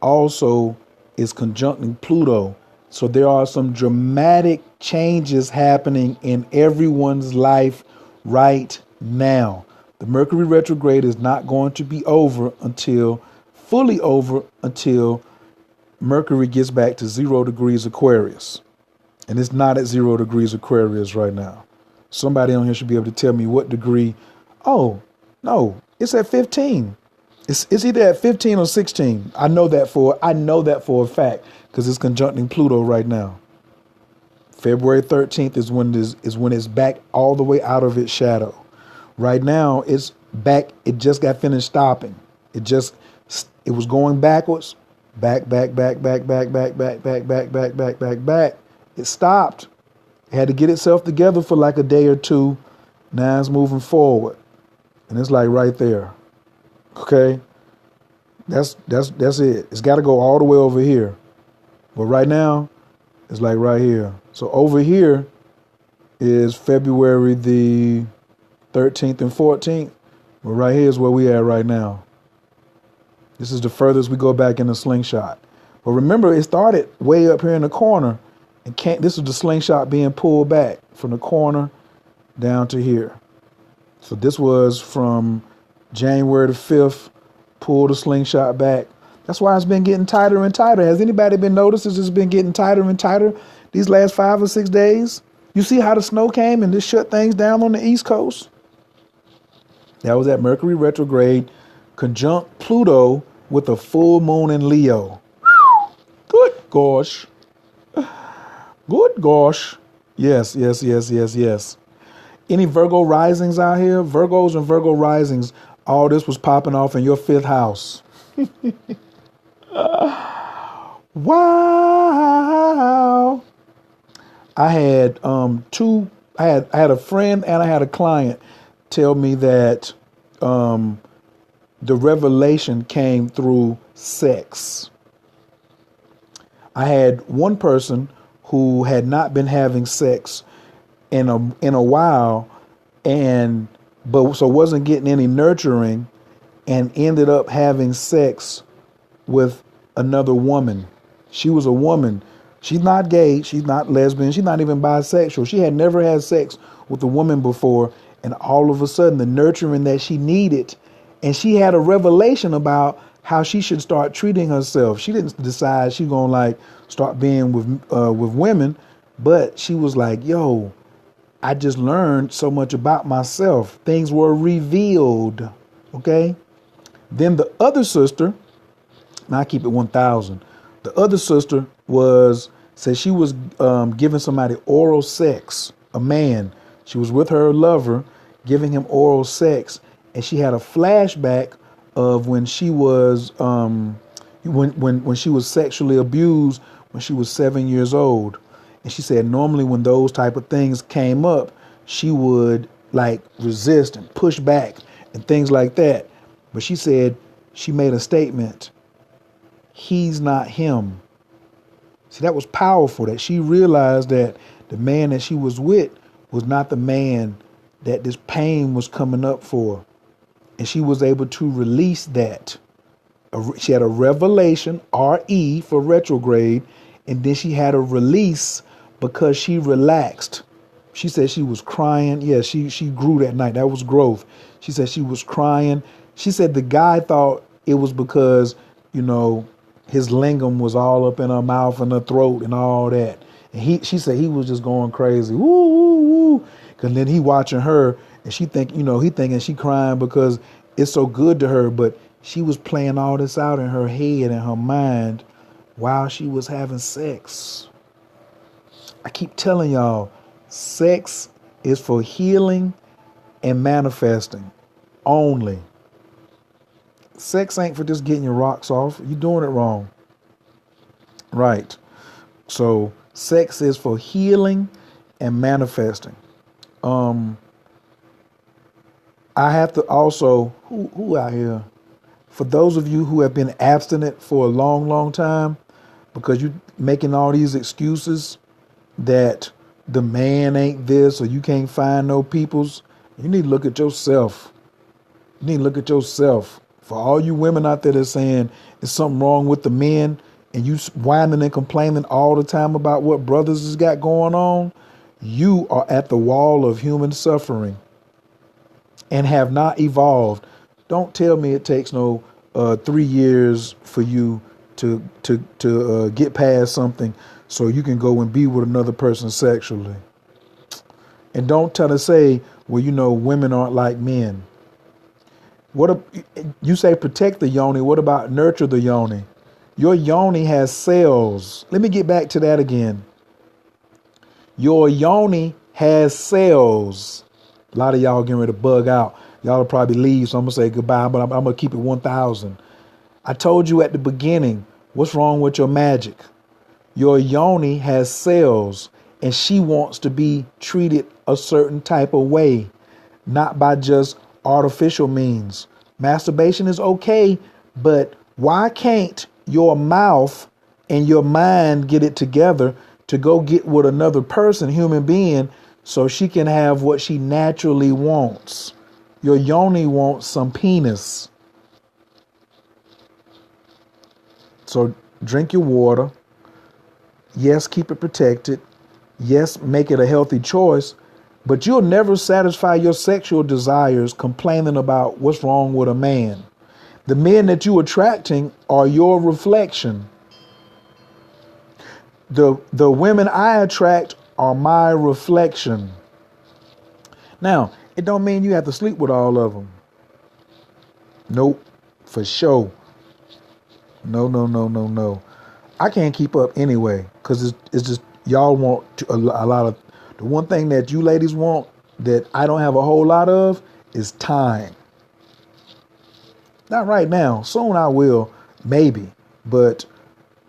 also is conjuncting Pluto. So there are some dramatic changes happening in everyone's life right now. The Mercury retrograde is not going to be fully over until Mercury gets back to 0 degrees Aquarius. And it's not at 0 degrees Aquarius right now. Somebody on here should be able to tell me what degree. Oh, no, it's at 15. It's either at 15 or 16. I know that for a fact because it's conjuncting Pluto right now. February 13th is when it's back all the way out of its shadow. Right now it's back. It just got finished stopping. It was going backwards. Back. It stopped. It had to get itself together for like a day or two. Now it's moving forward. And it's like right there. Okay? That's it. It's got to go all the way over here. But right now, it's like right here. So over here is February the 13th and 14th. But right here is where we are right now. This is the furthest we go back in the slingshot. But remember, it started way up here in the corner. And this is the slingshot being pulled back from the corner down to here. So this was from January the 5th, pull the slingshot back. That's why it's been getting tighter and tighter. Has anybody been noticed it's been getting tighter and tighter these last 5 or 6 days? You see how the snow came and this shut things down on the East Coast? That was at Mercury retrograde, conjunct Pluto with a full moon in Leo. Good gosh. Good gosh. Yes. Any Virgo risings out here? Virgos and Virgo risings. All this was popping off in your 5th house. Wow. I had I had a friend and I had a client tell me that the revelation came through sex. I had one person who had not been having sex in a while, but wasn't getting any nurturing, and ended up having sex with another woman. She was a woman. She's not gay. She's not lesbian. She's not even bisexual. She had never had sex with a woman before, and all of a sudden, the nurturing that she needed, and she had a revelation about how she should start treating herself. She didn't decide she's gonna like start being with women, but she was like, "Yo, I just learned so much about myself. Things were revealed." Okay. Then the other sister, now I keep it 1,000. The other sister was said she was giving somebody oral sex, a man. She was with her lover, giving him oral sex, and she had a flashback of when she was when she was sexually abused when she was 7 years old. And she said normally when those type of things came up, she would like resist and push back and things like that. But she said she made a statement, he's not him. See, that was powerful, that she realized that the man that she was with was not the man that this pain was coming up for. And she was able to release that. She had a revelation, RE for retrograde, and then she had a release because she relaxed. She said she was crying. Yeah, she grew that night. That was growth. She said she was crying. She said the guy thought it was because, his lingam was all up in her mouth and her throat and all that. And she said he was just going crazy. Woo, woo, woo. Cause then he watching her and he thinking she crying because it's so good to her. But she was playing all this out in her head and her mind while she was having sex. I keep telling y'all, sex is for healing and manifesting only. Sex ain't for just getting your rocks off. You're doing it wrong. Right. So sex is for healing and manifesting. I have to also, who out here? For those of you who have been abstinent for a long, long time, because you're making all these excuses that the man ain't this or you can't find no peoples, you need to look at yourself. You need to look at yourself. For all you women out there that's saying there's something wrong with the men and you whining and complaining all the time about what brothers has got going on, you are at the wall of human suffering and have not evolved. Don't tell me it takes no 3 years for you to get past something so you can go and be with another person sexually. And don't try to say, well, women aren't like men. You say protect the yoni. What about nurture the yoni? Your yoni has cells. Let me get back to that again. Your yoni has cells. A lot of y'all getting ready to bug out. Y'all will probably leave, so I'm going to say goodbye, but I'm going to keep it 1,000. I told you at the beginning, what's wrong with your magic? Your yoni has cells, and she wants to be treated a certain type of way, not by just artificial means. Masturbation is okay, but why can't your mouth and your mind get it together to go get with another person, human being, so she can have what she naturally wants? Your yoni wants some penis. So drink your water. Yes, keep it protected. Yes, make it a healthy choice. But you'll never satisfy your sexual desires complaining about what's wrong with a man. The men that you're attracting are your reflection. The women I attract are my reflection. Now, it don't mean you have to sleep with all of them. Nope, for sure. No. I can't keep up anyway, because it's just y'all want a lot of. The one thing that you ladies want that I don't have a whole lot of is time. Not right now. Soon I will, maybe. But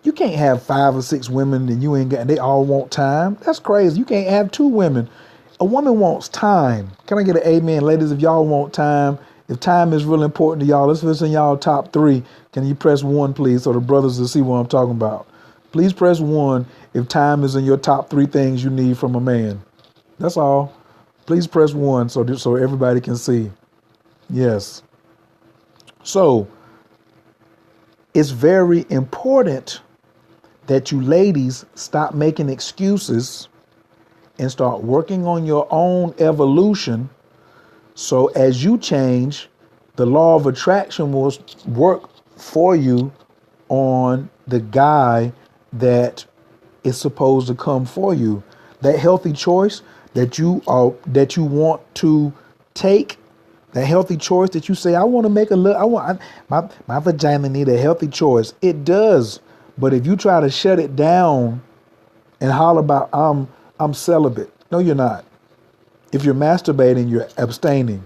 you can't have 5 or 6 women and you ain't got. They all want time. That's crazy. You can't have 2 women. A woman wants time. Can I get an amen, ladies? If y'all want time, if time is really important to y'all, let's listen y'all top 3. Can you press 1, please, so the brothers will see what I'm talking about? Please press 1 if time is in your top 3 things you need from a man. That's all. Please press 1 so everybody can see. Yes. So it's very important that you ladies stop making excuses and start working on your own evolution. So as you change, the law of attraction will work for you on the guy that is supposed to come for you. That healthy choice that you want to take, that healthy choice that you say, I want to make a look. My vagina need a healthy choice. It does. But if you try to shut it down and holler about I'm celibate. No, you're not. If you're masturbating, you're abstaining.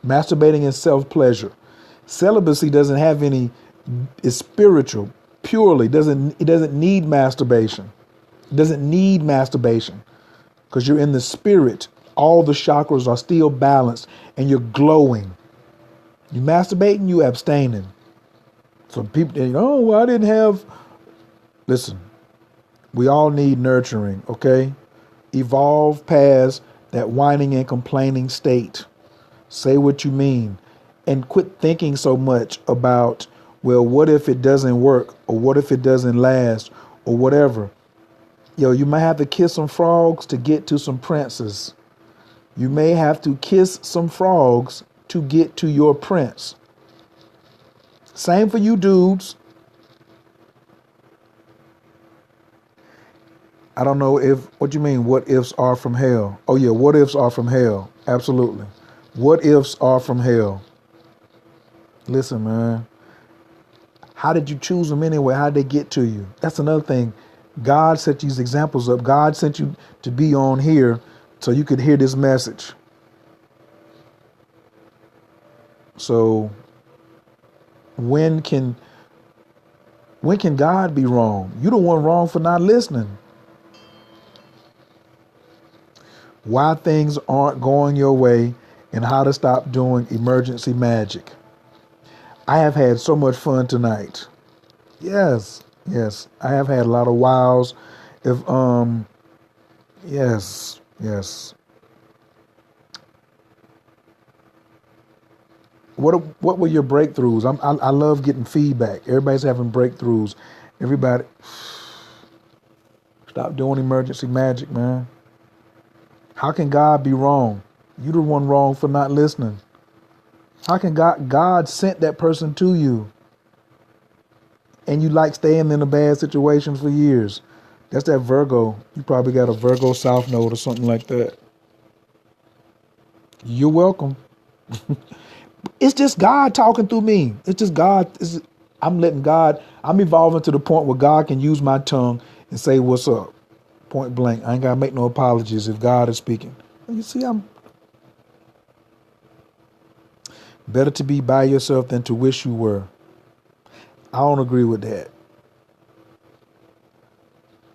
Masturbating is self-pleasure. Celibacy doesn't have any, it's spiritual, purely. It doesn't need masturbation. It doesn't need masturbation because you're in the spirit. All the chakras are still balanced and you're glowing. You masturbating, you abstaining. So people think, oh, well, I didn't have. Listen, we all need nurturing, okay? Evolve past that whining and complaining state. Say what you mean and quit thinking so much about, well, what if it doesn't work or what if it doesn't last or whatever. Yo, you might have to kiss some frogs to get to some princes. You may have to kiss some frogs to get to your prince. Same for you dudes. I don't know what you mean, what ifs are from hell. Oh yeah, what ifs are from hell. Absolutely. What ifs are from hell. Listen, man. How did you choose them anyway? How did they get to you? That's another thing. God set these examples up. God sent you to be on here so you could hear this message. So when can God be wrong? You the one wrong for not listening. Why things aren't going your way and how to stop doing emergency magic. I have had so much fun tonight. Yes. I have had a lot of wows. Yes. What were your breakthroughs? I love getting feedback. Everybody's having breakthroughs. Everybody, stop doing emergency magic, man. How can God be wrong? You the one wrong for not listening. How can God sent that person to you and you like staying in a bad situation for years? That's that Virgo. You probably got a Virgo South Node or something like that. You're welcome. It's just God talking through me. It's just God. I'm evolving to the point where God can use my tongue and say, what's up? Point blank. I ain't got to make no apologies if God is speaking. You see, I'm better to be by yourself than to wish you were. I don't agree with that.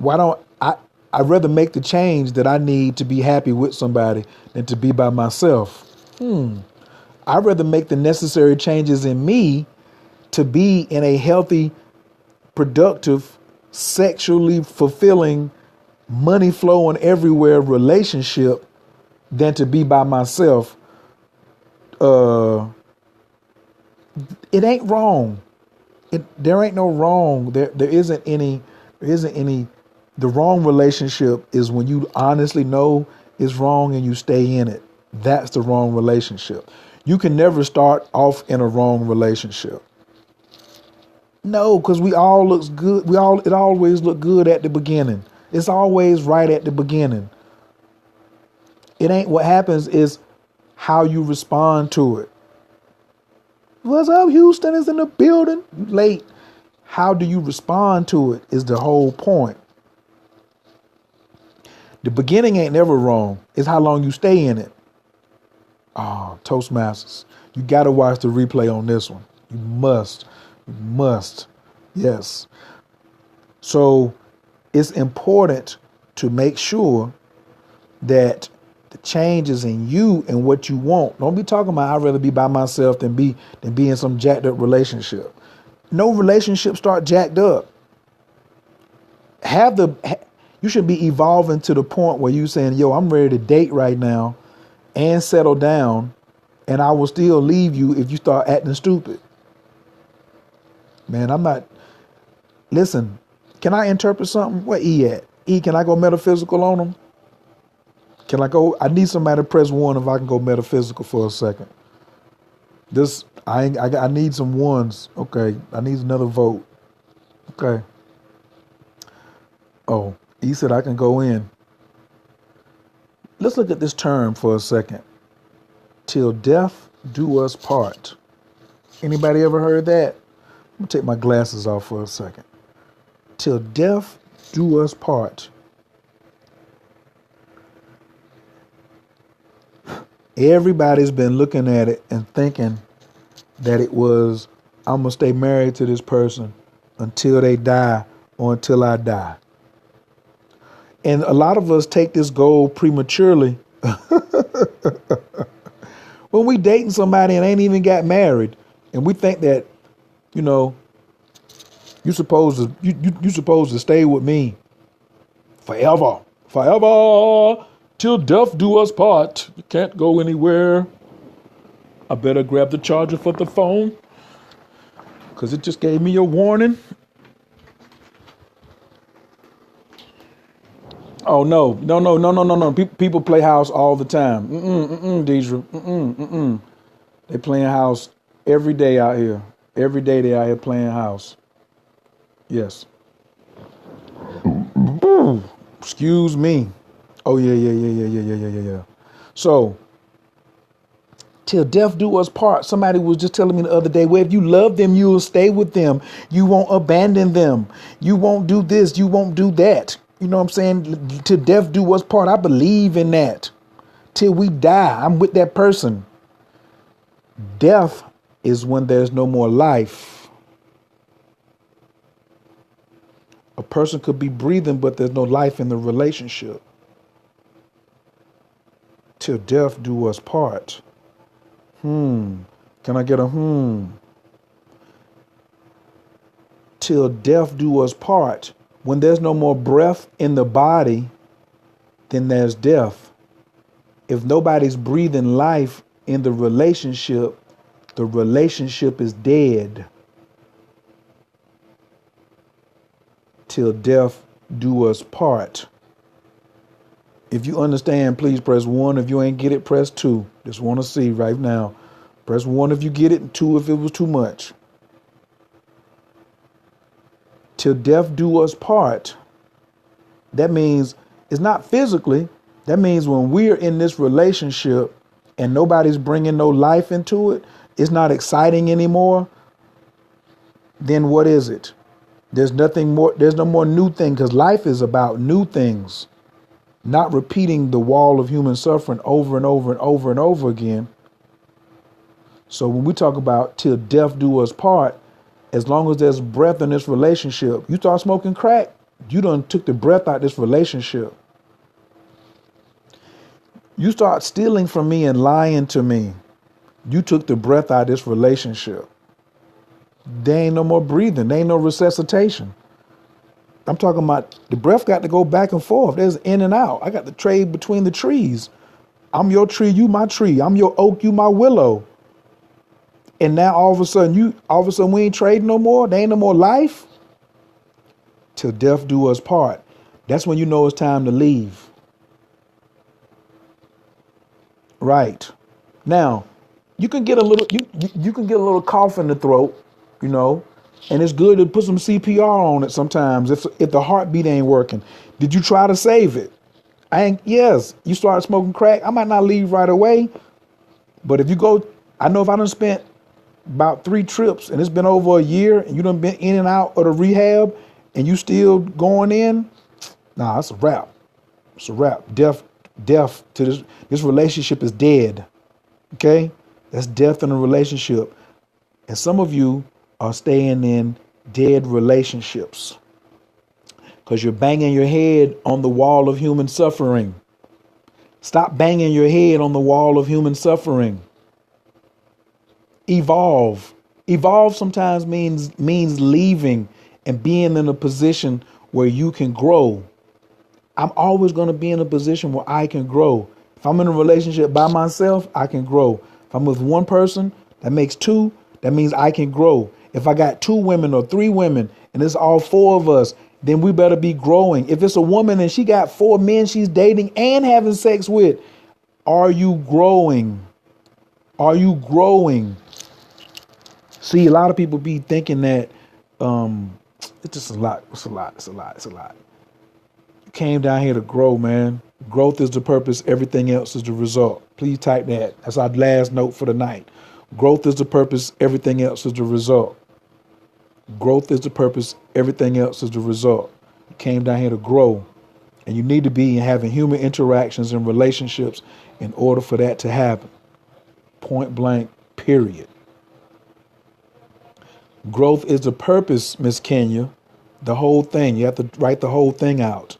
I'd rather make the change that I need to be happy with somebody than to be by myself. I'd rather make the necessary changes in me to be in a healthy, productive, sexually fulfilling, money flowing everywhere relationship than to be by myself. It ain't wrong. There ain't no wrong. There isn't any. The wrong relationship is when you honestly know it's wrong and you stay in it. That's the wrong relationship. You can never start off in a wrong relationship. No, because it always look good at the beginning. It's always right at the beginning. It ain't what happens is how you respond to it. What's up, Houston is in the building. You late. How do you respond to it is the whole point. The beginning ain't never wrong. It's how long you stay in it. Oh, Toastmasters. You got to watch the replay on this one. You must. Yes. So it's important to make sure that the change is in you and what you want. Don't be talking about I'd rather be by myself than be in some jacked up relationship. No relationship start jacked up. You should be evolving to the point where you saying, yo, I'm ready to date right now and settle down, and I will still leave you if you start acting stupid. Man, I'm not. Listen, can I interpret something? Where E at? E, can I go metaphysical on him? Can I go? I need somebody to press one if I can go metaphysical for a second. I need some ones. Okay, I need another vote. Okay. Oh, E said I can go in. Let's look at this term for a second. Till death do us part. Anybody ever heard that? I'm gonna take my glasses off for a second. Till death do us part. Everybody's been looking at it and thinking that it was, I'm going to stay married to this person until they die or until I die. And a lot of us take this goal prematurely when we dating somebody and ain't even got married. And we think that, you know, you supposed to stay with me forever, till death do us part. You can't go anywhere. I better grab the charger for the phone because it just gave me a warning. Oh no. People play house all the time. Deidre. They playing house every day out here. Every day they out here playing house. Yes. Excuse me. Oh yeah. So, till death do us part. Somebody was just telling me the other day, well, if you love them, you will stay with them. You won't abandon them. You won't do this. You won't do that. You know what I'm saying? Till death do us part. I believe in that. Till we die, I'm with that person. Death is when there's no more life. A person could be breathing, but there's no life in the relationship. Till death do us part. Can I get a Till death do us part. When there's no more breath in the body, then there's death. If nobody's breathing life in the relationship is dead. Till death do us part. If you understand, please press 1. If you ain't get it, press 2. Just want to see right now. Press 1 if you get it, and 2 if it was too much. Till death do us part. That means it's not physically. That means when we're in this relationship and nobody's bringing no life into it, it's not exciting anymore. Then what is it? There's nothing more. There's no more new thing, because life is about new things, not repeating the wall of human suffering over and over and over and over again. So when we talk about till death do us part, as long as there's breath in this relationship, you start smoking crack, you done took the breath out of this relationship. You start stealing from me and lying to me, you took the breath out of this relationship. There ain't no more breathing. There ain't no resuscitation. I'm talking about the breath got to go back and forth. There's in and out. I got to trade between the trees. I'm your tree, you my tree. I'm your oak, you my willow. And now all of a sudden we ain't trading no more. There ain't no more life. Till death do us part. That's when you know it's time to leave. Right. Now, you can get a little you can get a little cough in the throat, you know, and it's good to put some CPR on it sometimes if the heartbeat ain't working. Did you try to save it? Yes, you started smoking crack. I might not leave right away, but if you go, I know if I done spent about 3 trips and it's been over a year and you done been in and out of the rehab and you still going in, nah, it's a wrap. It's a wrap. Death to this relationship is dead. Okay? That's death in a relationship. And some of you are staying in dead relationships because you're banging your head on the wall of human suffering. Stop banging your head on the wall of human suffering. Evolve. Evolve sometimes means leaving and being in a position where you can grow. I'm always going to be in a position where I can grow. If I'm in a relationship by myself, I can grow. If I'm with one person, that makes 2. That means I can grow. If I got 2 women or 3 women and it's all 4 of us, then we better be growing. If it's a woman and she got 4 men she's dating and having sex with, are you growing? Are you growing? See, a lot of people be thinking that it's just a lot. It's a lot. You came down here to grow, man. Growth is the purpose. Everything else is the result. Please type that. That's our last note for the night. Growth is the purpose. Everything else is the result. Growth is the purpose. Everything else is the result. You came down here to grow. And you need to be having human interactions and relationships in order for that to happen. Point blank, period. Growth is the purpose, Miss Kenya. The whole thing. You have to write the whole thing out.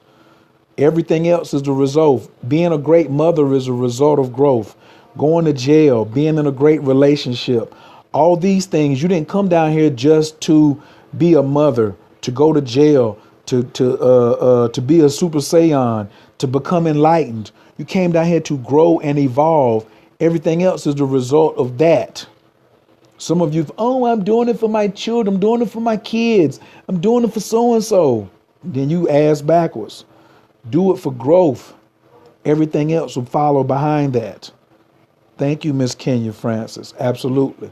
Everything else is the result. Being a great mother is a result of growth. Going to jail, being in a great relationship, all these things. You didn't come down here just to be a mother, to go to jail, to be a super saiyan, to become enlightened. You came down here to grow and evolve. Everything else is the result of that. Some of you, oh, I'm doing it for my children. I'm doing it for my kids. I'm doing it for so-and-so. Then you ass backwards. Do it for growth. Everything else will follow behind that. Thank you, Miss Kenya Francis. Absolutely.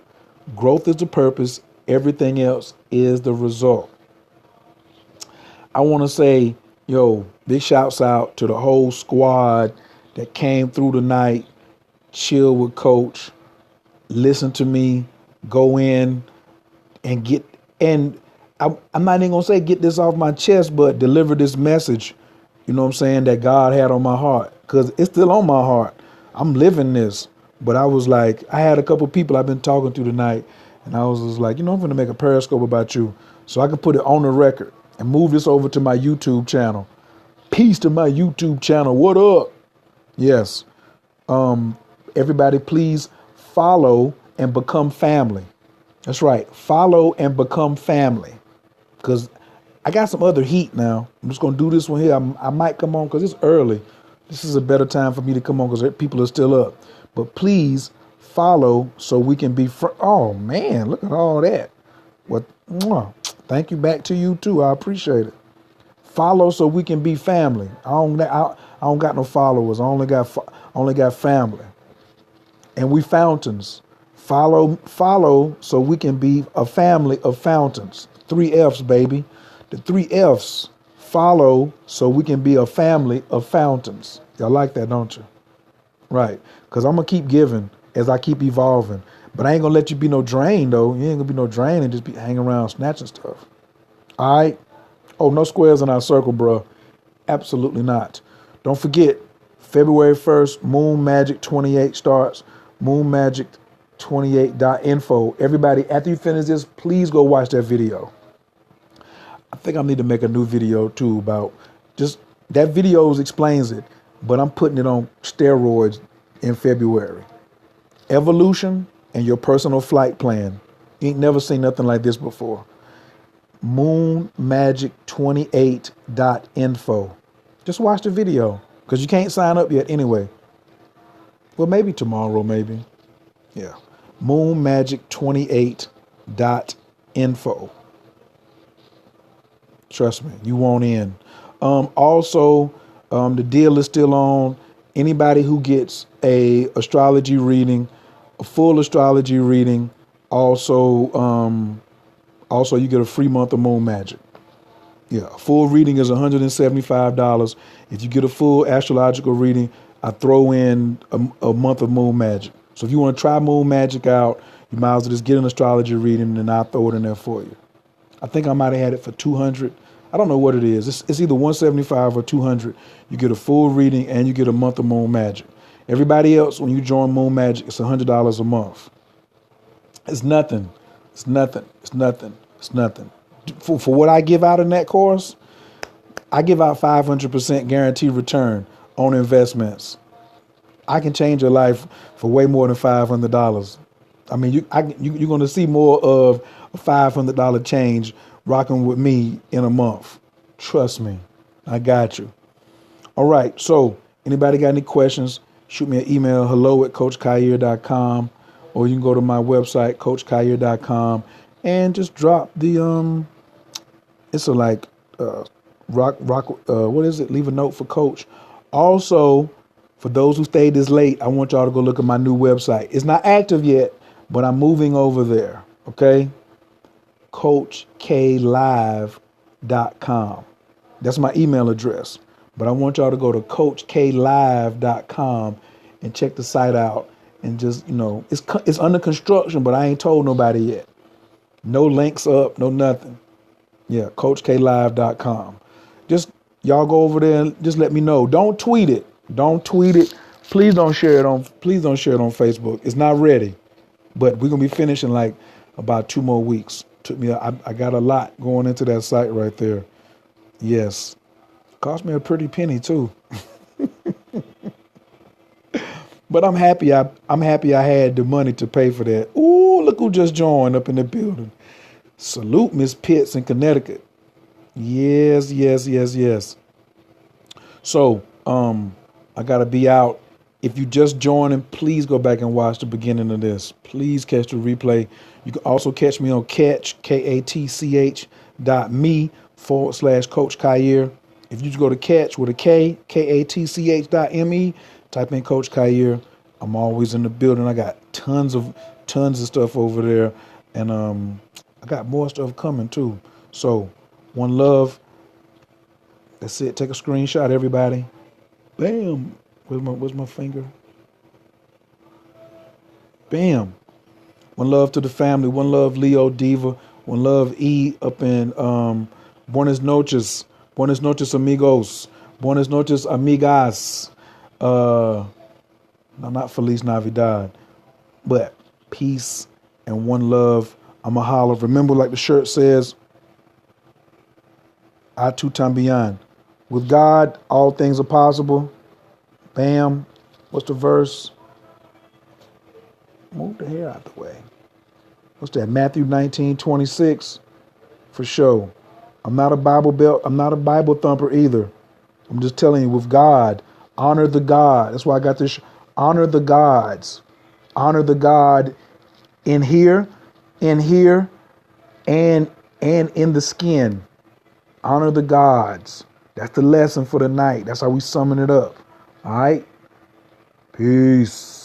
Growth is the purpose. Everything else is the result. I want to say, big shouts out to the whole squad that came through tonight. Chill with Coach. Listen to me. Go in and I'm not even going to say get this off my chest, but deliver this message, you know what I'm saying, that God had on my heart, because it's still on my heart. I'm living this. But I was like, I had a couple people I've been talking to tonight, and I was just like, I'm going to make a Periscope about you so I can put it on the record and move this over to my YouTube channel. Peace to my YouTube channel. What up? Yes. Everybody, please follow and become family. That's right. Follow and become family. Because I got some other heat now. I'm just going to do this one here. I might come on because it's early. This is a better time for me to come on because people are still up. But please follow so we can be oh, man, look at all that. What? Thank you back to you, too. I appreciate it. Follow so we can be family. I don't got no followers. I only got family. And we fountains. Follow so we can be a family of fountains. 3 F's, baby. The 3 F's. Follow so we can be a family of fountains. Y'all like that, don't you? Right. Because I'm going to keep giving as I keep evolving. But I ain't going to let you be no drain, though. You ain't going to be no drain and just be hanging around snatching stuff. All right? Oh, no squares in our circle, bro. Absolutely not. Don't forget, February 1st, Moon Magic 28 starts. moonmagic28.info. Everybody, after you finish this, please go watch that video. I think I need to make a new video, too, about just that video explains it, but I'm putting it on steroids in February. Evolution and your personal flight plan. You ain't never seen nothing like this before. moonmagic28.info. Just watch the video because you can't sign up yet anyway. Well, maybe tomorrow, maybe. Yeah. moonmagic28.info. Trust me, you won't end. Also, the deal is still on. Anybody who gets a astrology reading, a full astrology reading, also you get a free month of Moon Magic. Yeah, a full reading is $175. If you get a full astrological reading, I throw in a month of Moon Magic. So if you want to try Moon Magic out, you might as well just get an astrology reading and I'll throw it in there for you. I think I might have had it for $200. I don't know what it is. It's either $175 or $200. You get a full reading and you get a month of Moon Magic. Everybody else, when you join Moon Magic, it's $100 a month. It's nothing. It's nothing. It's nothing. It's nothing. For what I give out in that course, I give out 500% guaranteed return on investments. I can change your life for way more than $500. I mean, you're going to see more of a $500 change rocking with me in a month. Trust me, I got you. All right. So anybody got any questions? Shoot me an email, hello@CoachKhayr.com, or you can go to my website, CoachKhayr.com, and just drop the it's a like what is it? Leave a note for Coach. Also, for those who stayed this late, I want y'all to go look at my new website. It's not active yet, but I'm moving over there. Okay. CoachKlive.com. That's my email address. But I want y'all to go to CoachKlive.com and check the site out and just, it's under construction, but I ain't told nobody yet. No links up, no nothing. Yeah, CoachKlive.com. Just Y'all go over there and just let me know. Don't tweet it. Don't tweet it. Please don't share it on. Please don't share it on Facebook. It's not ready, but we're gonna be finishing like about 2 more weeks. Took me. I got a lot going into that site right there. Yes, cost me a pretty penny too. But I'm happy. I'm happy I had the money to pay for that. Ooh, look who just joined up in the building. Salute Miss Pitts in Connecticut. Yes, yes, yes, yes. So, I gotta be out. If you just joining, please go back and watch the beginning of this. Please catch the replay. You can also catch me on KATCH.me/CoachKhayr. If you just go to catch with a K, KATCH.me, type in Coach Khayr. I'm always in the building. I got tons of stuff over there. And I got more stuff coming too. So, one love. That's it. Take a screenshot, everybody. Bam. Where's my finger? Bam. One love to the family. One love, Leo Diva. One love, E up in Buenas noches. Buenas noches, amigos. Buenas noches, amigas. No, not Feliz Navidad. But peace and one love. I'm a holler. Remember, like the shirt says, A tu también. With God, all things are possible. Bam. What's the verse? Move the hair out the way. What's that? Matthew 19:26. For sure. I'm not a Bible belt. I'm not a Bible thumper either. I'm just telling you, with God, honor the God. That's why I got this. Honor the gods. Honor the God in here, and in the skin. Honor the gods. That's the lesson for the night. That's how we summon it up. All right? Peace.